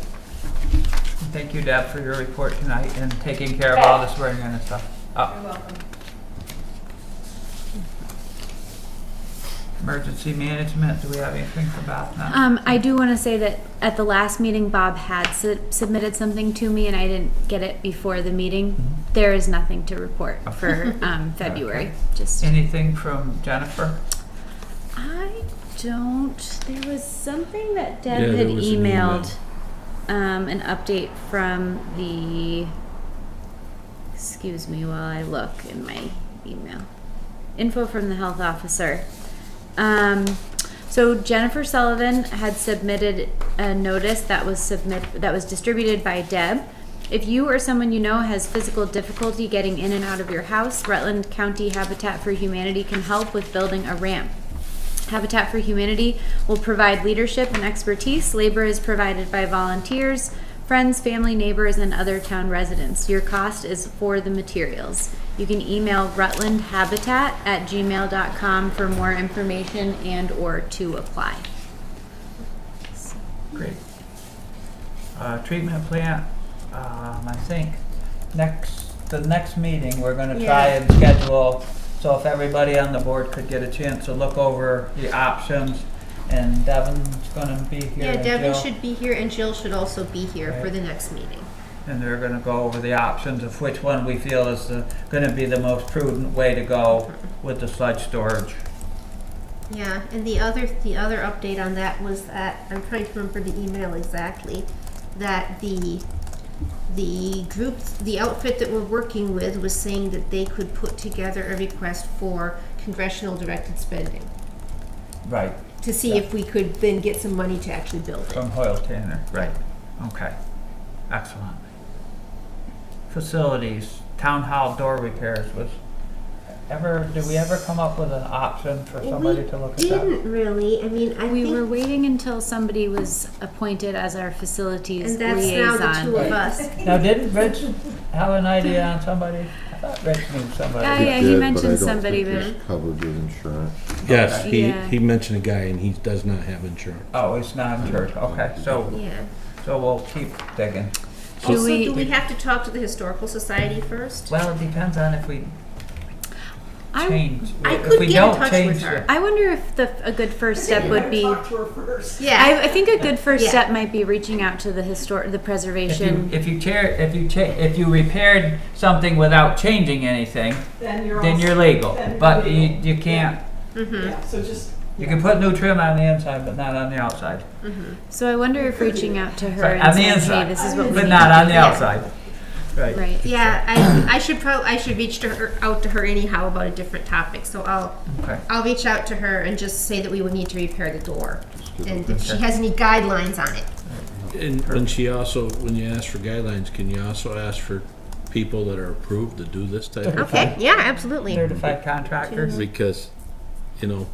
Thank you, Deb, for your report tonight and taking care of all the swearing in and stuff. You're welcome. Emergency management, do we have anything for Bob now? I do want to say that at the last meeting, Bob had submitted something to me, and I didn't get it before the meeting. There is nothing to report for February. Okay. Just Anything from Jennifer? I don't. There was something that Deb Yeah, had there was an emailed, an update from the. Excuse me while I look in my email. Info from the health officer. So Jennifer Sullivan had submitted a notice that was distributed by Deb. If you or someone you know has physical difficulty getting in and out of your house, Rutland County Habitat for Humanity can help with building a ramp. Habitat for Humanity will provide leadership and expertise. Labor is provided by volunteers, friends, family, neighbors, and other town residents. Your cost is for the materials. You can email rutlandhabitat@gmail.com for more information and or to apply. Great. Treatment plant, I think the next meeting, we're gonna try and schedule, so if everybody on the board could get a chance to look over the options, and Devin's gonna be here. Yeah, and Devin Jill. should be here, and Jill should also be here for the next meeting. And they're gonna go over the options of which one we feel is gonna be the most prudent way to go with the sludge storage. Yeah, and the other update on that was that, I'm trying to remember the email exactly, that the outfit that we're working with was saying that they could put together a request for congressional directed spending Right. to see if we could then get some money to actually build it. From Hoyle Tanner, right. Okay. Excellent. Facilities, town hall door repairs did we ever come up with an option for somebody to look at that? We didn't really, I mean, We were waiting until somebody was appointed as our facilities and that's liaison. now the two of us. Now, didn't Rich have an idea on somebody? I thought Rich knew somebody. Yeah, he mentioned somebody, But I don't but- think it's covered with insurance. Yes, Yeah. he mentioned a guy and he does not have insurance. Oh, it's not insured, okay, so we'll keep digging. Also, do we have to talk to the Historical Society first? Well, it depends on if we change. I If could we get in don't touch change with her. I wonder if a good first step would be. Yeah. I think a good first Yeah. step might be reaching out to the preservation. If you repaired something without changing anything, Then you're then you're legal. then But you're legal. you can't. Yeah, so just You can put new trim on the inside, but not on the outside. So I wonder if reaching out to her Sorry, and on the saying, inside, hey, this is what we but need not to on the do. outside. Right. Right. Yeah, I should reach out to her anyhow about a different topic. So Okay. I'll reach out to her and just say that we would need to repair the door, and if she has any guidelines on it. And she also, when you ask for guidelines, can you also ask for people that are approved to do this type of Okay. Yeah, absolutely. Certified contractors. Because, you know,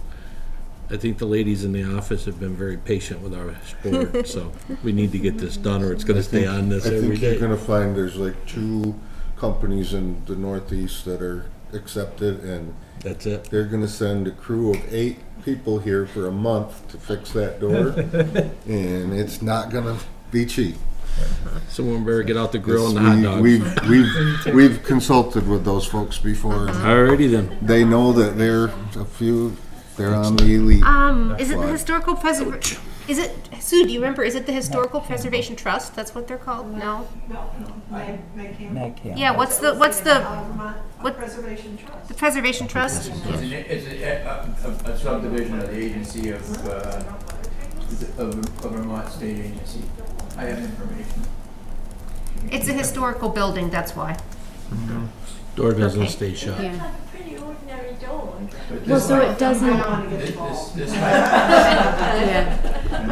I think the ladies in the office have been very patient with our board, so we need to get this done or it's gonna stay on this I every think you're day. gonna find there's like 2 companies in the Northeast that are accepted, and That's it. they're gonna send a crew of 8 people here for a month to fix that door, and it's not gonna be cheap. Someone better get out the grill and the hot dogs. We've consulted with those folks before, and Alrighty then. they know that they're on the elite. Is it the historical preservation? Is it, Sue, do you remember, is it the Historical Preservation Trust? That's what they're called? No? Yeah, what's the Preservation Trust. the Preservation Trust? It's a subdivision of the agency of Vermont State Agency. I have information. It's a historical building, that's why. Door doesn't Okay. stay shut. Yeah. Pretty ordinary door. Well, so it doesn't. This Yeah.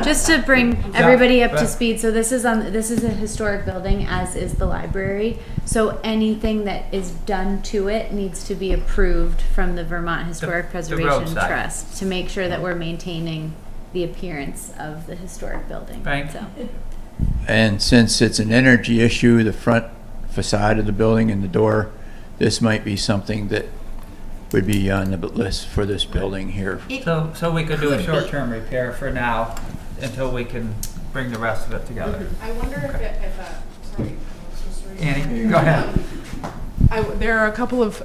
Just to bring everybody up to speed, so this is a historic building, as is the library. So anything that is done to it needs to be approved from the Vermont Historic Preservation roadside. Trust to make sure that we're maintaining the appearance of the historic building. Right. So. And since it's an energy issue, the front facade of the building and the door, this might be something that would be on the list for this building here. So we could do a short-term repair for now until we can bring the rest of it together. I wonder sorry, Annie, go ahead. there are a couple of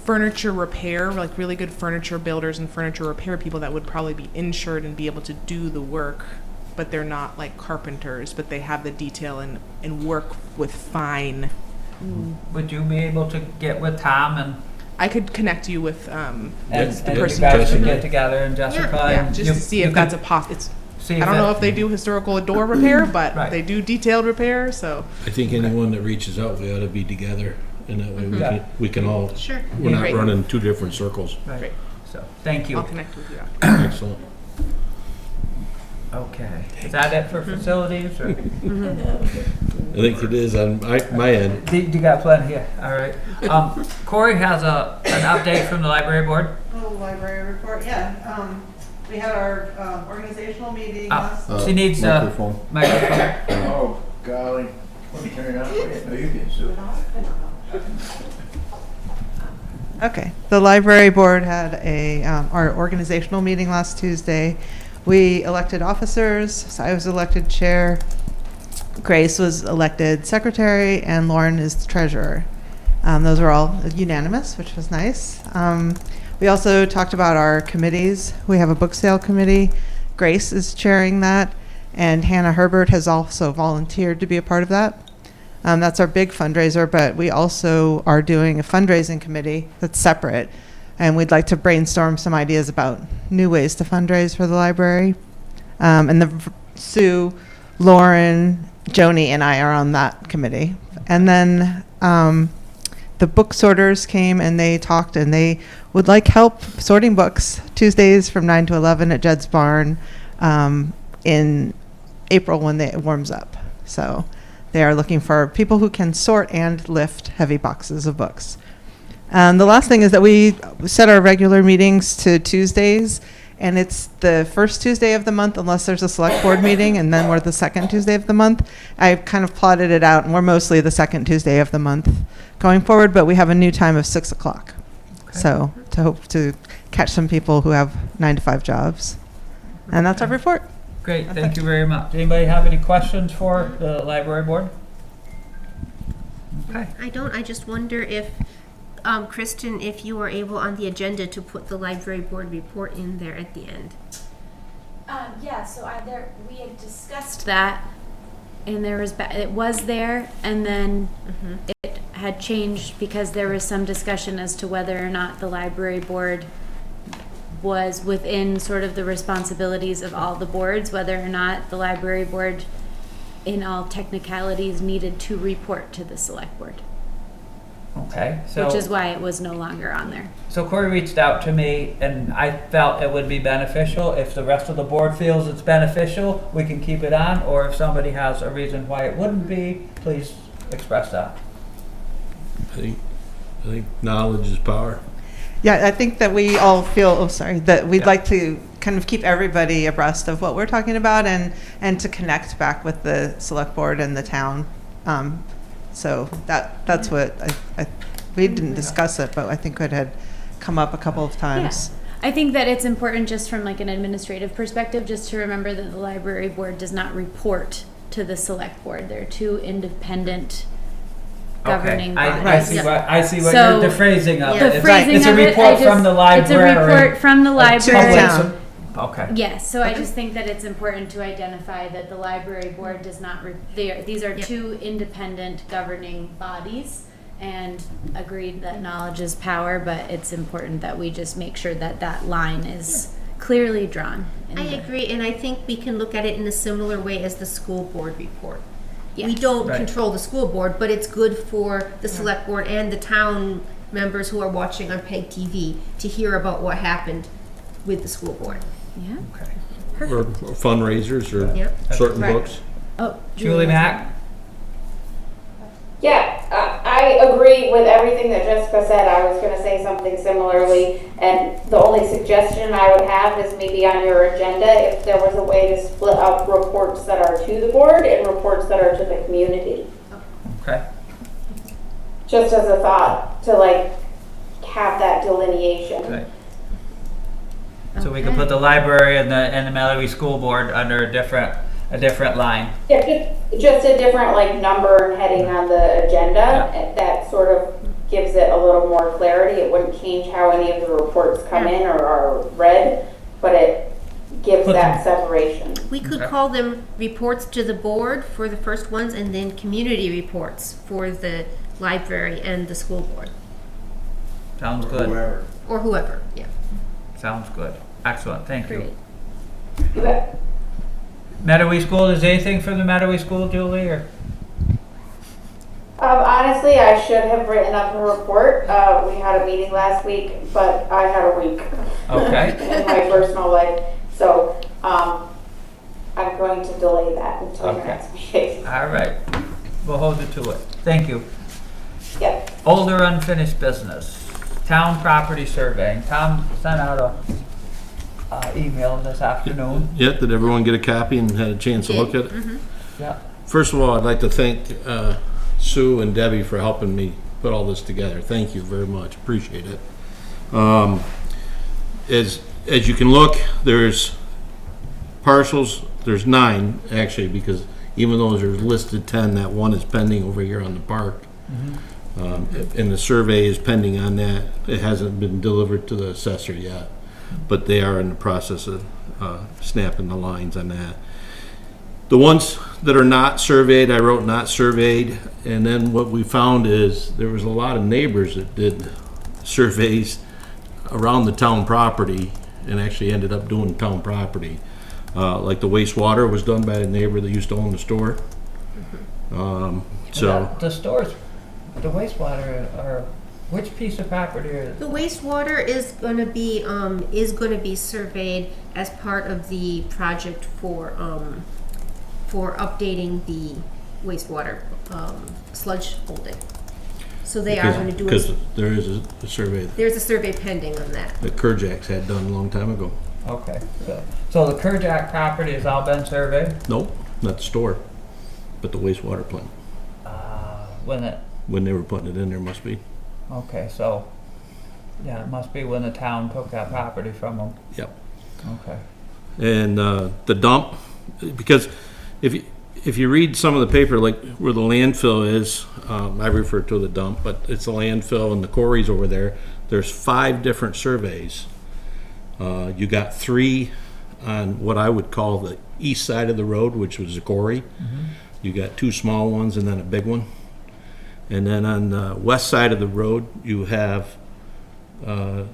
furniture repair, like really good furniture builders and furniture repair people that would probably be insured and be able to do the work, but they're not like carpenters, but they have the detail and work with fine. Would you be able to get with Tom and I could connect you with the and person. you guys can get together and Jessica? Yeah, and just you- to see you if that's a could see I don't it- know if they do historical door repair, but Right. they do detailed repair, so. I think anyone that reaches out, we ought to be together, and that way we can all, Sure. we're not Great. running 2 different circles. Right. Great. So, thank you. I'll connect with you. Excellent. Okay. Is that it for facilities or? I think it is on my end. You got plenty, yeah, all right. Corey has an update from the library board. Oh, library report, yeah. We had our organizational meeting last. She needs a Microphone. microphone. Oh, golly. Let me turn it on. No, you can, Sue. Okay, the library board had our organizational meeting last Tuesday. We elected officers, so I was elected chair, Grace was elected secretary, and Lauren is the treasurer. Those were all unanimous, which was nice. We also talked about our committees. We have a book sale committee. Grace is chairing that, and Hannah Herbert has also volunteered to be a part of that. That's our big fundraiser, but we also are doing a fundraising committee that's separate, and we'd like to brainstorm some ideas about new ways to fundraise for the library. And Sue, Lauren, Joni, and I are on that committee. And then the book sorters came and they talked, and they would like help sorting books Tuesdays from 9 to 11 at Jed's Barn in April when it warms up. So they are looking for people who can sort and lift heavy boxes of books. The last thing is that we set our regular meetings to Tuesdays, and it's the first Tuesday of the month unless there's a select board meeting, and then we're the second Tuesday of the month. I've kind of plotted it out, and we're mostly the second Tuesday of the month going forward, but we have a new time of 6 o'clock. So to hope to catch some people who have 9 to 5 jobs. And that's our report. Great, thank you very much. Anybody have any questions for the library board? Okay. I don't, I just wonder if, Kristen, if you were able on the agenda to put the library board report in there at the end. Yeah, so we had discussed that, and it was there, and then it had changed because there was some discussion as to whether or not the library board was within sort of the responsibilities of all the boards, whether or not the library board in all technicalities needed to report to the select board, Okay, so. which is why it was no longer on there. So Corey reached out to me, and I felt it would be beneficial. If the rest of the board feels it's beneficial, we can keep it on, or if somebody has a reason why it wouldn't be, please express that. I think knowledge is power. Yeah, I think that we all feel, that we'd Yeah. like to kind of keep everybody abreast of what we're talking about and to connect back with the select board and the town. So that's what we didn't discuss it, but I think it had come up a couple of times. Yeah. I think that it's important just from like an administrative perspective, just to remember that the library board does not report to the select board. They're two independent governing bodies. I see what So, the phrasing of The it. It's phrasing it's a of it, report from the library. It's a report from the library. town. Okay. Yes, so I just think that it's important to identify that the library board does not, these are two independent governing bodies, and agreed that knowledge is power, but it's important that we just make sure that that line is clearly drawn. in I the- agree, and I think we can look at it in a similar way as the school board report. We Yes. don't Right. control the school board, but it's good for the select board and the town members who are watching on PEG TV to hear about what happened with the school board. Yeah. Okay. Or fundraisers or Yep. certain Right. books. Oh, Julie Mack? Yeah, I agree with everything that Jessica said. I was going to say something similarly, and the only suggestion I would have is maybe on your agenda, if there was a way to split up reports that are to the board and reports that are to the community. Okay. Just as a thought, to like have that delineation. Right. So we can put the library and the Mettawee School Board under a different line. Yeah, just a different like number and heading on the agenda. That sort of gives it a little more clarity. It wouldn't change how any of the reports come in or are read, but it gives that separation. We could Okay. call them reports to the board for the first ones, and then community reports for the library and the school board, Sounds good. or whoever, yeah. Sounds good. Excellent. Thank you. Great. You bet. Mettawee School, is anything for the Mettawee School, Julie, or? Honestly, I should have written up a report. We had a meeting last week, but I had a week Okay. in my personal life. So I'm going to delay that until the Okay. next meeting. All right. We'll hold you to it. Thank you. Yep. Older unfinished business. Town property surveying. Tom sent out a email this afternoon. Yeah, did everyone get a copy and had a chance to look at it? Yeah. First of all, I'd like to thank Sue and Debbie for helping me put all this together. Thank you very much. Appreciate it. As you can look, there's parcels. There's 9 actually, because even though there's listed 10, that one is pending over here on the park. And the survey is pending on that. It hasn't been delivered to the assessor yet, but they are in the process of snapping the lines on that. The ones that are not surveyed, I wrote not surveyed, and then what we found is there was a lot of neighbors that did surveys around the town property and actually ended up doing town property. Like the wastewater was done by a neighbor that used to own the store. So The stores, the wastewater, or which piece of property are? The wastewater is gonna be surveyed as part of the project for updating the wastewater, sludge holding. So they are gonna do because it, there is a survey there's a survey pending on that. that Kerjaks had done a long time ago. Okay. So the Kerjack property has all been surveyed? Nope, not the store, but the wastewater plant. When they were putting it in there, must be. Okay, so, yeah, it must be when the town took that property from them. Yep. Okay. And the dump, because if you read some of the paper, like where the landfill is, I refer to the dump, but it's a landfill and the quarries over there. There's 5 different surveys. You got 3 on what I would call the east side of the road, which was the quarry. You got 2 small ones and then a big one. And then on the west side of the road, you have where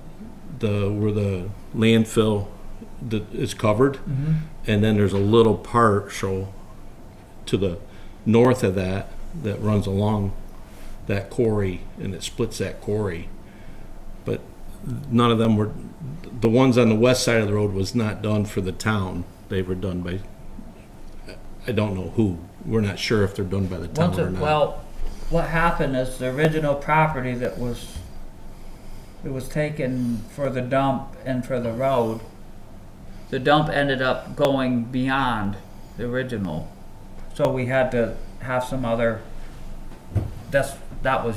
the landfill that is covered. And then there's a little partial to the north of that that runs along that quarry, and it splits that quarry. But none of them were, the ones on the west side of the road was not done for the town. They were done by, I don't know who. We're not sure if they're done by the town or not. Well, what happened is the original property that was, it was taken for the dump and for the road, the dump ended up going beyond the original. So we had to have some other, that was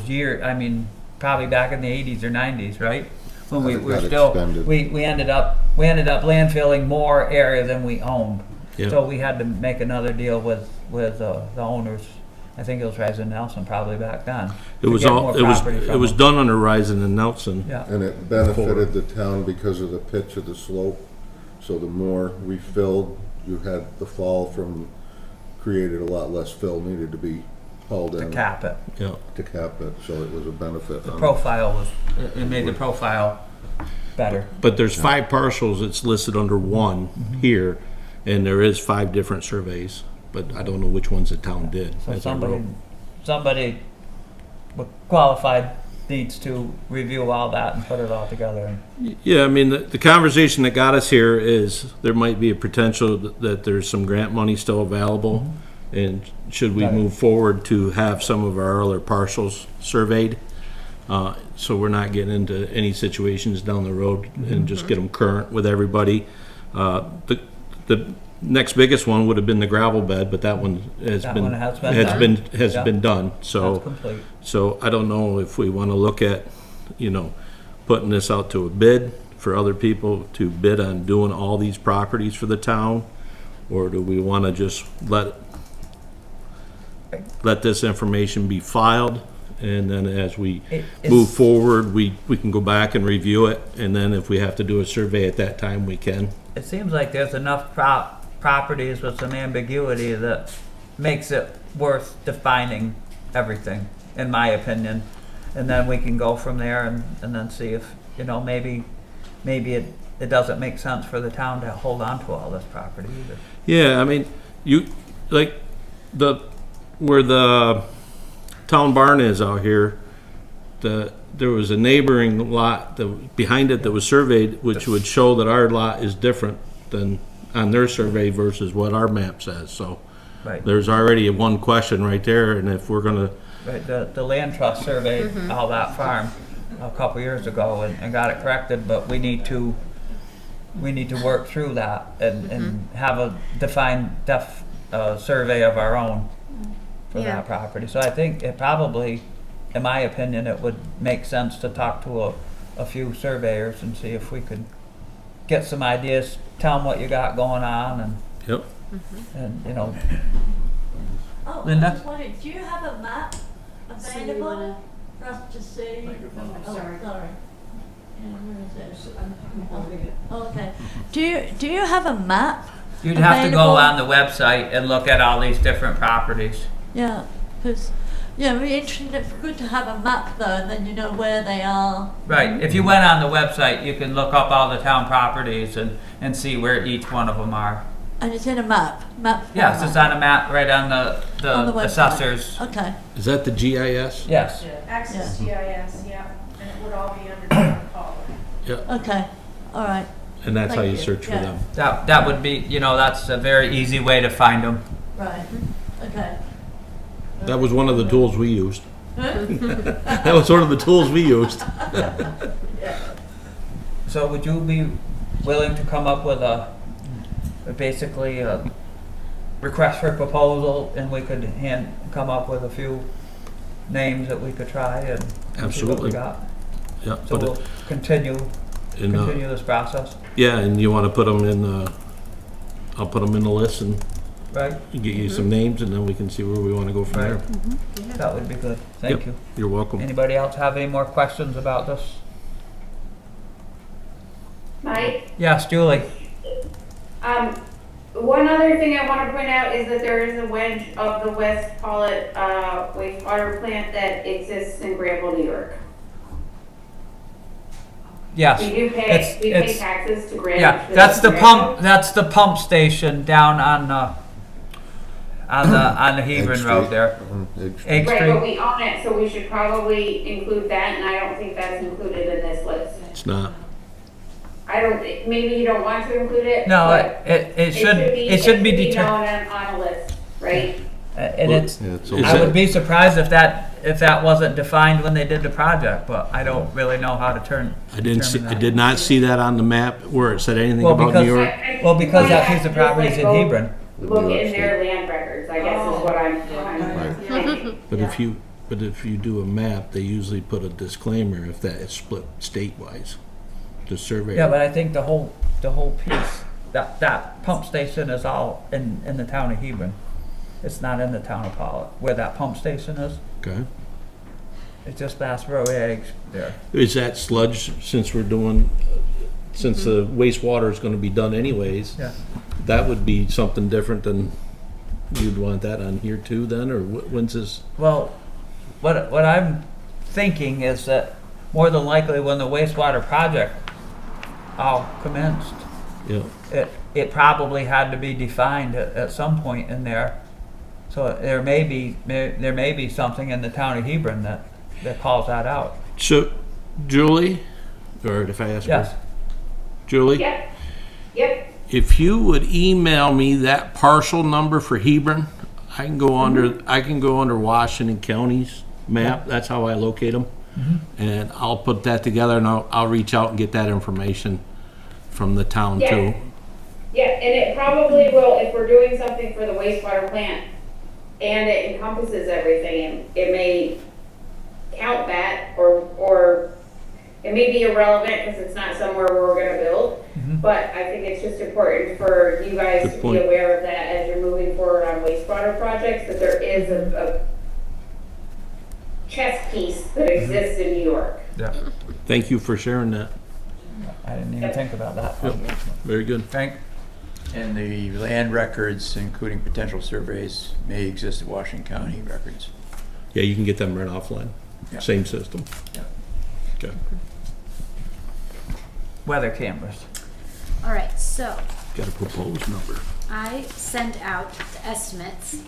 probably back in the 80s or 90s, right? When we were still, we ended up landfilling more area than we owned. Yeah. So we had to make another deal with the owners. I think it was Rising Nelson probably back then. It was done under Rising and Nelson. Yeah. And it benefited the town because of the pitch of the slope. So the more we filled, you had the fall from, created a lot less fill needed to be hauled in. To cap it. Yeah. To cap it, so it was a benefit. The profile was, it made the profile better. But there's 5 parcels that's listed under one here, and there is 5 different surveys, but I don't know which ones the town did. So as I wrote. somebody qualified needs to review all that and put it all together. Yeah, I mean, the conversation that got us here is there might be a potential that there's some grant money still available, and should we move forward to have some of our other parcels surveyed, so we're not getting into any situations down the road, and just get them current with everybody. The next biggest one would have been the gravel bed, but that one has been done. So That's complete. So I don't know if we want to look at, putting this out to a bid for other people to bid on doing all these properties for the town, or do we want to just let this information be filed, and then as we move forward, we can go back and review it, and then if we have to do a survey at that time, we can. It seems like there's enough properties with some ambiguity that makes it worth defining everything, in my opinion. And then we can go from there and then see if, maybe it doesn't make sense for the town to hold on to all this property either. Yeah, I mean, where the town barn is out here, there was a neighboring lot behind it that was surveyed, which would show that our lot is different than on their survey versus what our map says. So there's already one question right there, and if we're gonna. Right, the land trust surveyed all that farm a couple years ago and got it corrected, but we need to work through that and have a defined survey of our own for that property. So I think it probably, in my opinion, it would make sense to talk to a few surveyors and see if we could get some ideas, tell them what you got going on, and Oh, Linda? I was wondering, do you have a map available for us to see? Sorry. Yeah, where is it? Okay. Do you have a map? You'd have to go available? on the website and look at all these different properties. Yeah, because it'd be interesting. It's good to have a map though, and then you know where they are. Right. If you went on the website, you can look up all the town properties and see where each one of them are. And it's in a map. Yes, it's on a map right on the website. assessors. Okay. Is that the GIS? Yes. Access GIS, yeah, and it would all be under Pawlet. Yeah. Okay. All right. And that's how Thank you you. search for Yeah. them. That would be, that's a very easy way to find them. Right. Okay. That was one of the tools we used. That was one of the tools we used. So would you be willing to come up with basically a request for proposal, and we could come up with a few names that we could try and see what we Absolutely. got? Yeah. So we'll continue in, this process. Yeah, and you want to put them in. I'll put them in the list and Right. get you some names, and then we can see where we want to go from there. That would be good. Thank you. You're welcome. Anybody else have any more questions about this? Mike? Yes, Julie. One other thing I want to point out is that there is a wedge of the West Pawlet wastewater plant that exists in Granville, New York. Yes. We do pay, It's- we pay it's- taxes to Grand. Yeah, that's the pump station down on the Hebron Road there. Egg Right, Street. but we own it, so we should probably include that, and I don't think that's included in this list. It's not. I don't, maybe you don't want to include it. No, but it should be known determined. on a list, right? And it's, Yeah, it's I would be surprised if that wasn't defined when they did the project, but I don't really know how to I didn't see, determine I that. did not see that on the map where it said anything Well, about because- New York. Well, because that piece of property is in Hebron. Look in their land records, I guess is what I'm thinking. But if you do a map, they usually put a disclaimer if that is split state-wise. The survey. Yeah, but I think the whole piece, that pump station is all in the town of Hebron. It's not in the town of Pawlet, where that pump station is. Okay. It's just Bass Row Eggs there. Is that sludge, since we're doing, since the wastewater is gonna be done anyways? Yeah. That would be something different than, you'd want that on here too then, or when's this? Well, what I'm thinking is that more than likely when the wastewater project all commenced, Yeah. it probably had to be defined at some point in there. So there may be something in the town of Hebron that calls that out. So, Julie, or if I ask her? Yes. Julie? Yep, If you would email me that parcel number for Hebron, I can go under Washington County's map. That's how I locate them. And I'll put that together and I'll reach out and get that information from the town Yeah. too. yeah, and it probably will, if we're doing something for the wastewater plant and it encompasses everything, it may count that, or it may be irrelevant because it's not somewhere where we're gonna build. But I think it's just important for you guys Good to point. be aware of that as you're moving forward on wastewater projects, that there is a chess piece that exists in New York. Yeah. Thank you for sharing that. I didn't even think about that. Very good. Frank? And the land records, including potential surveys, may exist at Washington County records. Yeah, you can get them right offline. Yeah. Same system. Yeah. Okay. Weather cameras. All right, so Got a proposed number. I sent out the estimates.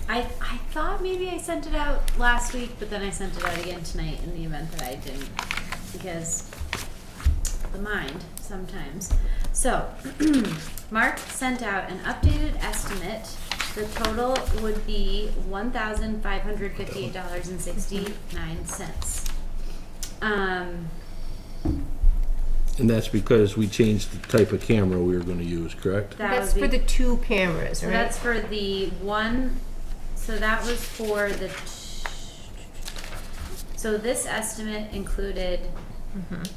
I thought maybe I sent it out last week, but then I sent it out again tonight in the event that I didn't, because the mind sometimes. So, Mark sent out an updated estimate. The total would be $1,558.69. And that's because we changed the type of camera we were gonna use, correct? That's for the two cameras, So right? that's for the one, so that was for the, so this estimate included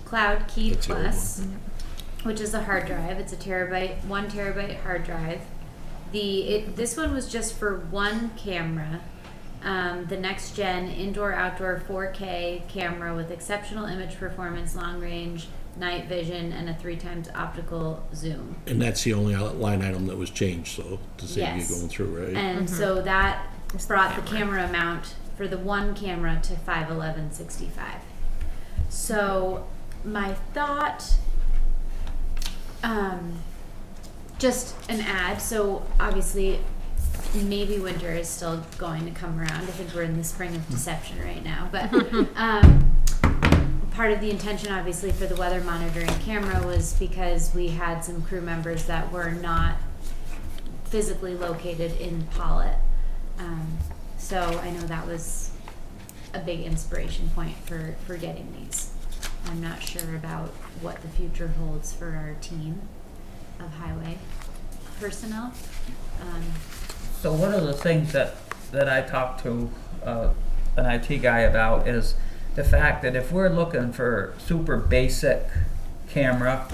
Cloud Key That's the old Plus, which is a hard drive. It's a 1 terabyte hard drive. This one was just for one camera. The next gen indoor-outdoor 4K camera with exceptional image performance, long range, night vision, and a 3x optical zoom. And that's the only line item that was changed, so to save Yes. you going through, right? And so that brought the camera amount for the one camera to $511.65. So my thought, just an ad. So obviously, maybe winter is still going to come around. I think we're in the spring of deception right now. But part of the intention, obviously, for the weather monitoring camera was because we had some crew members that were not physically located in Pawlet. So I know that was a big inspiration point for getting these. I'm not sure about what the future holds for our team of highway personnel. So one of the things that I talked to an IT guy about is the fact that if we're looking for super basic camera,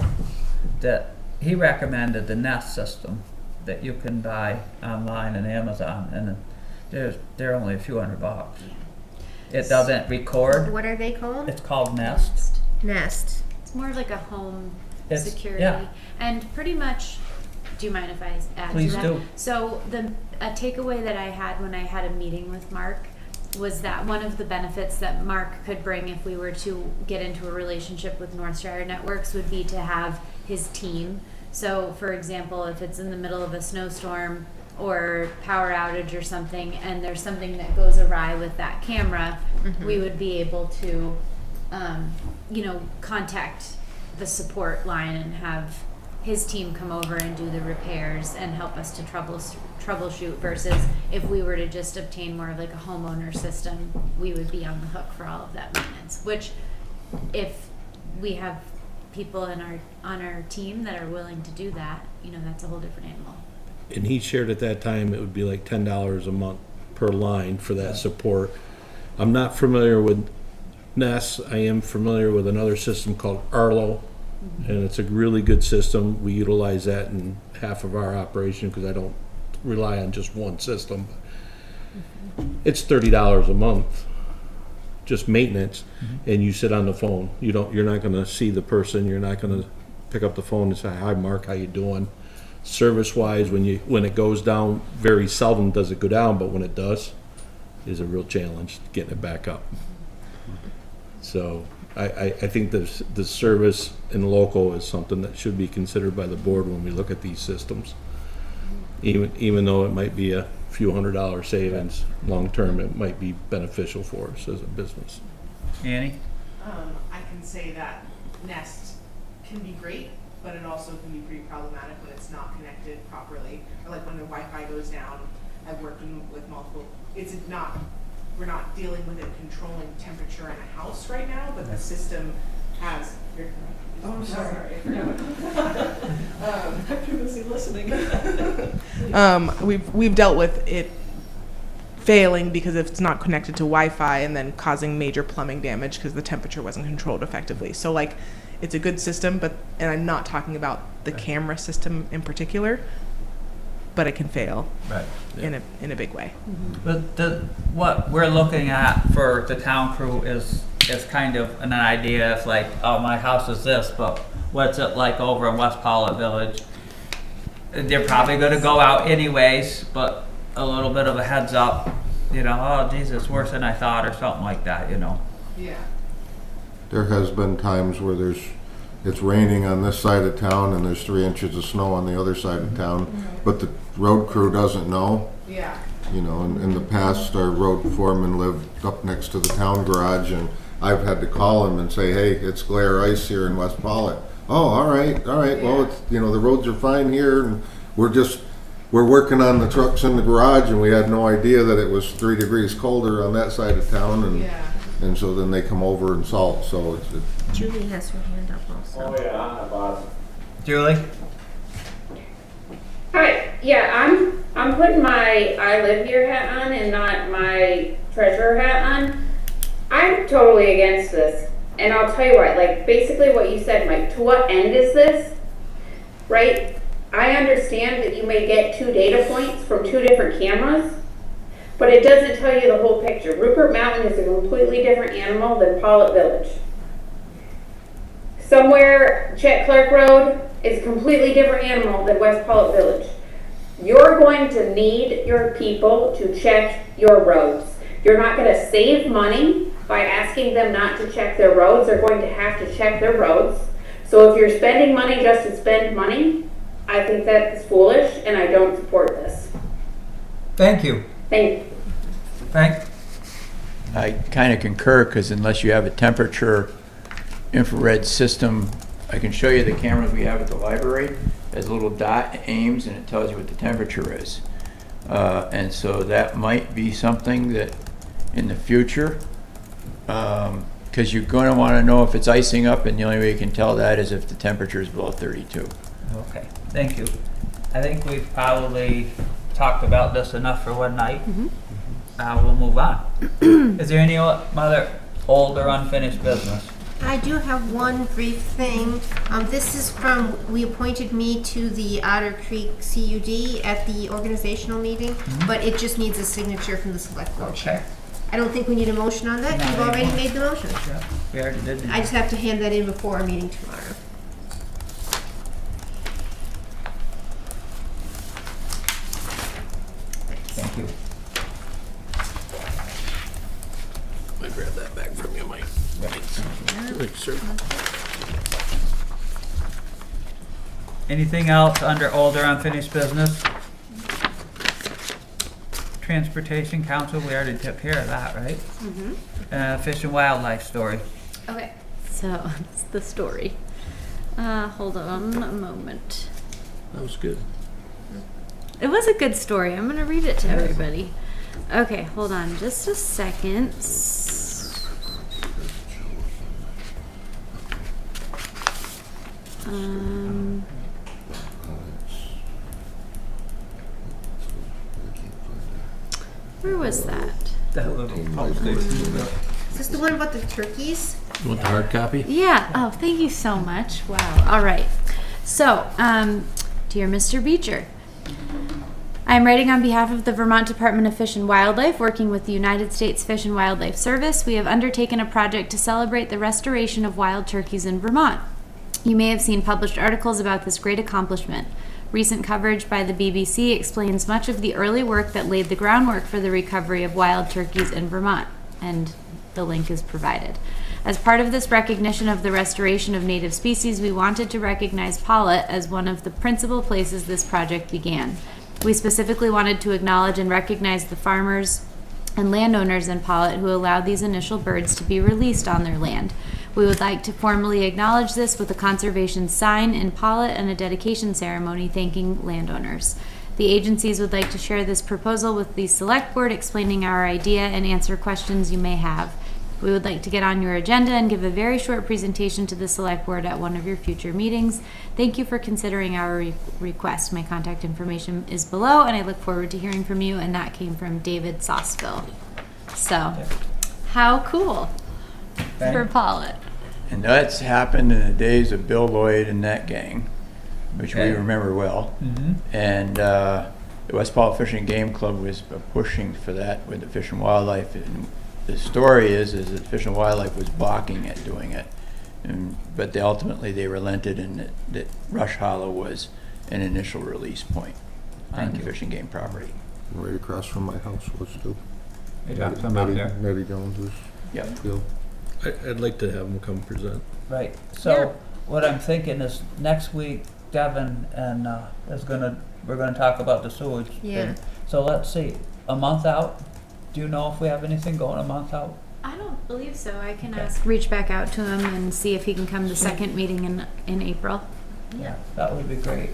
that he recommended the Nest system that you can buy online on Amazon, and they're only a few $100. It doesn't record. What are they called? It's called Nest. Nest. It's more of like a home It's- security. yeah. And pretty much, do you mind if I add Please to that? do. So a takeaway that I had when I had a meeting with Mark was that one of the benefits that Mark could bring if we were to get into a relationship with Northshire Networks would be to have his team. So, for example, if it's in the middle of a snowstorm or power outage or something, and there's something that goes awry with that camera, we would be able to, contact the support line and have his team come over and do the repairs and help us to troubleshoot, versus if we were to just obtain more of like a homeowner system, we would be on the hook for all of that maintenance. Which, if we have people on our team that are willing to do that, that's a whole different animal. And he shared at that time, it would be like $10 a month per line for that support. I'm not familiar with Ness. I am familiar with another system called Arlo, and it's a really good system. We utilize that in half of our operation because I don't rely on just one system. It's $30 a month, just maintenance, and you sit on the phone. You're not going to see the person. You're not going to pick up the phone and say, "Hi, Mark, how you doing?" Service-wise, when it goes down, very seldom does it go down, but when it does, is a real challenge getting it back up. So I think the service in local is something that should be considered by the board when we look at these systems. Even though it might be a few $100 savings, long-term it might be beneficial for us as a business. Annie? I can say that Nest can be great, but it also can be pretty problematic when it's not connected properly, or like when the Wi-Fi goes down. I've worked with multiple. We're not dealing with it controlling temperature in a house right now, but the system has. Oh, I'm sorry. I'm previously listening. We've dealt with it failing because it's not connected to Wi-Fi, and then causing major plumbing damage because the temperature wasn't controlled effectively. So like, it's a good system, and I'm not talking about the camera system in particular, but it can fail in a big way. But what we're looking at for the town crew is kind of an idea of like, oh, my house is this, but what's it like over in West Pawlet Village? They're probably going to go out anyways, but a little bit of a heads up, oh, geez, it's worse than I thought, or something like that, Yeah. There has been times where it's raining on this side of town and there's 3 inches of snow on the other side of town, but the road crew doesn't know. Yeah. In the past, our road foreman lived up next to the town garage, and I've had to call him and say, "Hey, it's glare ice here in West Pawlet." "Oh, all right. Well, it's, the roads are fine here, and we're working on the trucks in the garage, and we had no idea that it was 3 degrees colder on that side of town." And so then they come over and salt. So it's Julie has her hand up also. Oh, yeah, on the bottom. Julie? Hi, yeah, I'm putting my I live here hat on and not my treasurer hat on. I'm totally against this, and I'll tell you what, like, basically what you said, Mike, to what end is this, right? I understand that you may get 2 data points from 2 different cameras, but it doesn't tell you the whole picture. Rupert Mountain is a completely different animal than Pawlet Village. Somewhere, Clerk Road is a completely different animal than West Pawlet Village. You're going to need your people to check your roads. You're not going to save money by asking them not to check their roads. They're going to have to check their roads. So if you're spending money just to spend money, I think that is foolish, and I don't support this. Thank you. Thank you. Frank? I kind of concur, because unless you have a temperature infrared system, I can show you the cameras we have at the library. There's a little dot aims, and it tells you what the temperature is. And so that might be something that in the future, because you're going to want to know if it's icing up, and the only way you can tell that is if the temperature is below 32. Okay, thank you. I think we've probably talked about this enough for one night. We'll move on. Is there any other old or unfinished business? I do have one brief thing. This is we appointed me to the Otter Creek CUD at the organizational meeting, but it just needs a signature from the select board chair. I don't think we need a motion on that. You've already made the motion. Yeah, we already did. I just have to hand that in before our meeting tomorrow. Thank you. Thanks, sir. Anything else under old or unfinished business? Transportation Council, we already took care of that, right? Fish and Wildlife story. Okay, so it's the story. Hold on a moment. That was good. It was a good story. I'm gonna read it to everybody. Okay, hold on just a second. Where was that? That little postage. Is this the one about the turkeys? You want the hard copy? Yeah. Oh, thank you so much. Wow. All right. So, dear Mr. Beecher, I am writing on behalf of the Vermont Department of Fish and Wildlife, working with the United States Fish and Wildlife Service. We have undertaken a project to celebrate the restoration of wild turkeys in Vermont. You may have seen published articles about this great accomplishment. Recent coverage by the BBC explains much of the early work that laid the groundwork for the recovery of wild turkeys in Vermont, and the link is provided. As part of this recognition of the restoration of native species, we wanted to recognize Pawlet as one of the principal places this project began. We specifically wanted to acknowledge and recognize the farmers and landowners in Pawlet who allowed these initial birds to be released on their land. We would like to formally acknowledge this with a conservation sign in Pawlet and a dedication ceremony thanking landowners. The agencies would like to share this proposal with the Select Board, explaining our idea and answer questions you may have. We would like to get on your agenda and give a very short presentation to the Select Board at one of your future meetings. Thank you for considering our request. My contact information is below, and I look forward to hearing from you. And that came from David Sauceville. So, how cool for Pawlet. And that's happened in the days of Bill Lloyd and that gang, which we remember well. And the West Pawlet Fishing Game Club was pushing for that with the Fish and Wildlife. And the story is that Fish and Wildlife was balking at doing it. But ultimately they relented, and that Rush Hollow was an initial release point on the fishing game property. Right across from my house was too. They dropped some out there. Nettie Jones's field. I'd like to have them come present. Right. So what I'm thinking is next week, Devin and we're gonna talk about the sewage thing. So let's see, a month out. Do you know if we have anything going a month out? I don't believe so. I can reach back out to him and see if he can come to the second meeting in April. Yeah, that would be great.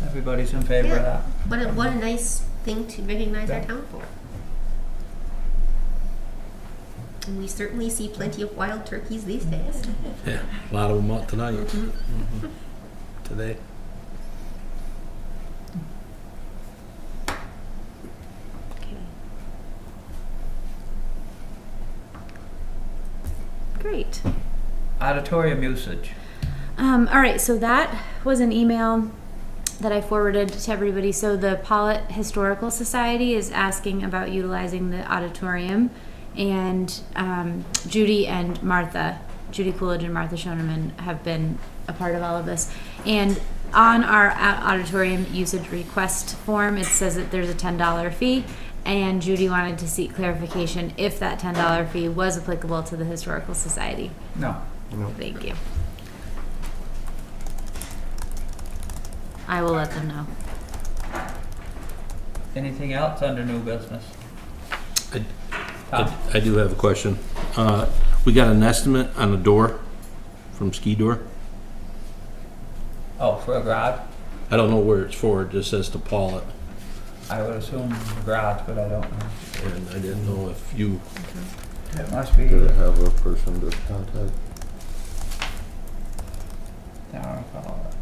Everybody's in favor of that. What a nice thing to recognize our town for. And we certainly see plenty of wild turkeys these days. Yeah, a lot of them out tonight. Today. Great. Auditorium usage. All right, so that was an email that I forwarded to everybody. So the Pawlet Historical Society is asking about utilizing the auditorium, and Judy Coolidge and Martha Schoeneman have been a part of all of this. And on our auditorium usage request form, it says that there's a $10 fee. And Judy wanted to seek clarification if that $10 fee was applicable to the Historical Society. No. Thank you. I will let them know. Anything else under new business? I do have a question. We got an estimate on a door from Ski Door. Oh, for a garage? I don't know where it's for. It just says to Pawlet. I would assume the garage, but I don't know. And I didn't know if you... It must be... Do they have a person to contact? Down Pawlet.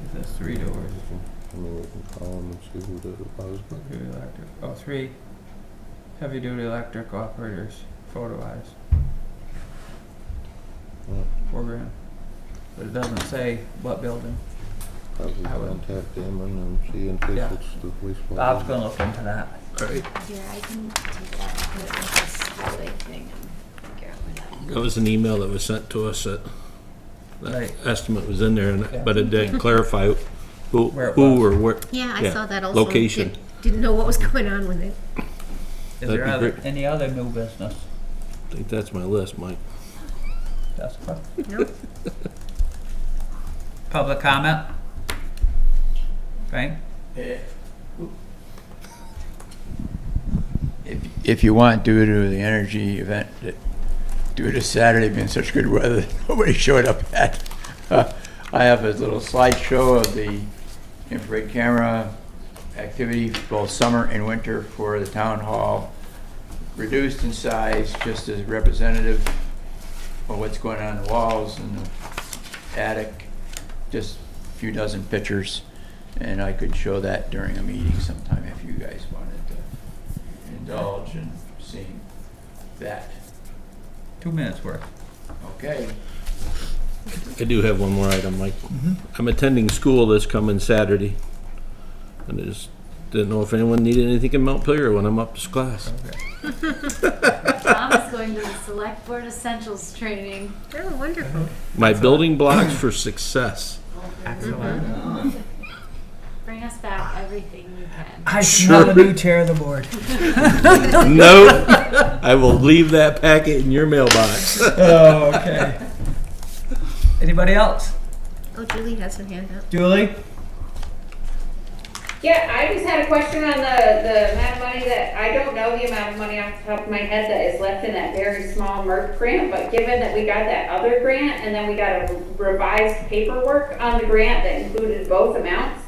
It says 3 doors. I mean, we can call them and see who it was. Heavy electric. Oh, 3 heavy-duty electric operators. Photo eyes. $4,000. But it doesn't say what building. Probably contact them and see in case it's the wastewater. Bob's gonna look into that. All right. Here, I can take that and put it with this building thing and figure out where that. That was an email that was sent to us that Right. estimate was in there, but it didn't clarify who Where it or where. Yeah, I saw that also. Location. Didn't know what was going on with it. Is That'd there be great. any other new business? I think that's my list, Mike. Jessica? No? Public comment? Frank? If you want, due to the energy event, due to Saturday being such good weather, nobody showed up at. I have a little slideshow of the infrared camera activity, both summer and winter, for the town hall, reduced in size, just as representative of what's going on in the walls and the attic, just a few dozen pictures, and I could show that during a meeting sometime if you guys wanted to indulge in seeing that. 2 minutes worth. Okay. I do have one more item, Mike. I'm attending school this coming Saturday, and I just didn't know if anyone needed anything in Montpelier when I'm up to class. Tom is going to the Select Board Essentials training. Oh, wonderful. My building blocks for success. Excellent. Bring us back everything you can. I smell the new chair of the board. No, I will leave that packet in your mailbox. Oh, okay. Anybody else? Oh, Julie has her hand up. Julie? Yeah, I just had a question on the amount of money that, I don't know the amount of money off the top of my head that is left in that very small MERP grant, but given that we got that other grant and then we got a revised paperwork on the grant that included both amounts,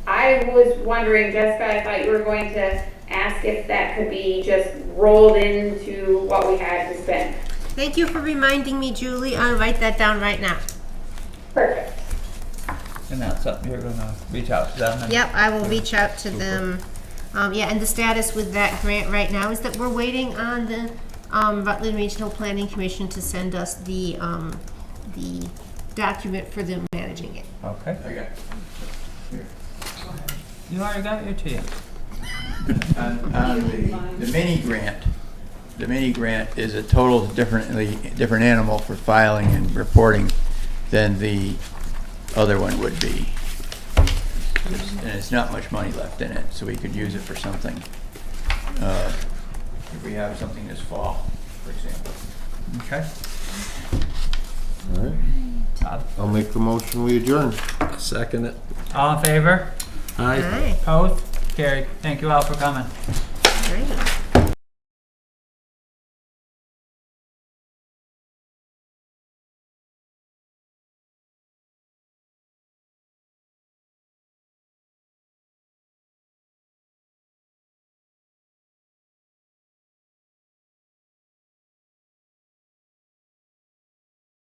I was wondering, Jessica, I thought you were going to ask if that could be just rolled into what we had to spend. Thank you for reminding me, Julie. I'll write that down right now. Perfect. And that's something you're gonna reach out to them? Yep, I will reach out to them. Yeah, and the status with that grant right now is that we're waiting on the Rutland Regional Planning Commission to send us the document for them managing it. Okay. I got You already got your chance. on the mini grant is a total different animal for filing and reporting than the other one would be. And it's not much money left in it, so we could use it for something. If we have something this fall, for example. Okay. All right. Todd? I'll make the motion, we adjourn. Second it. All in favor? Aye. Aye. Opposed? Carried. Thank you all for coming.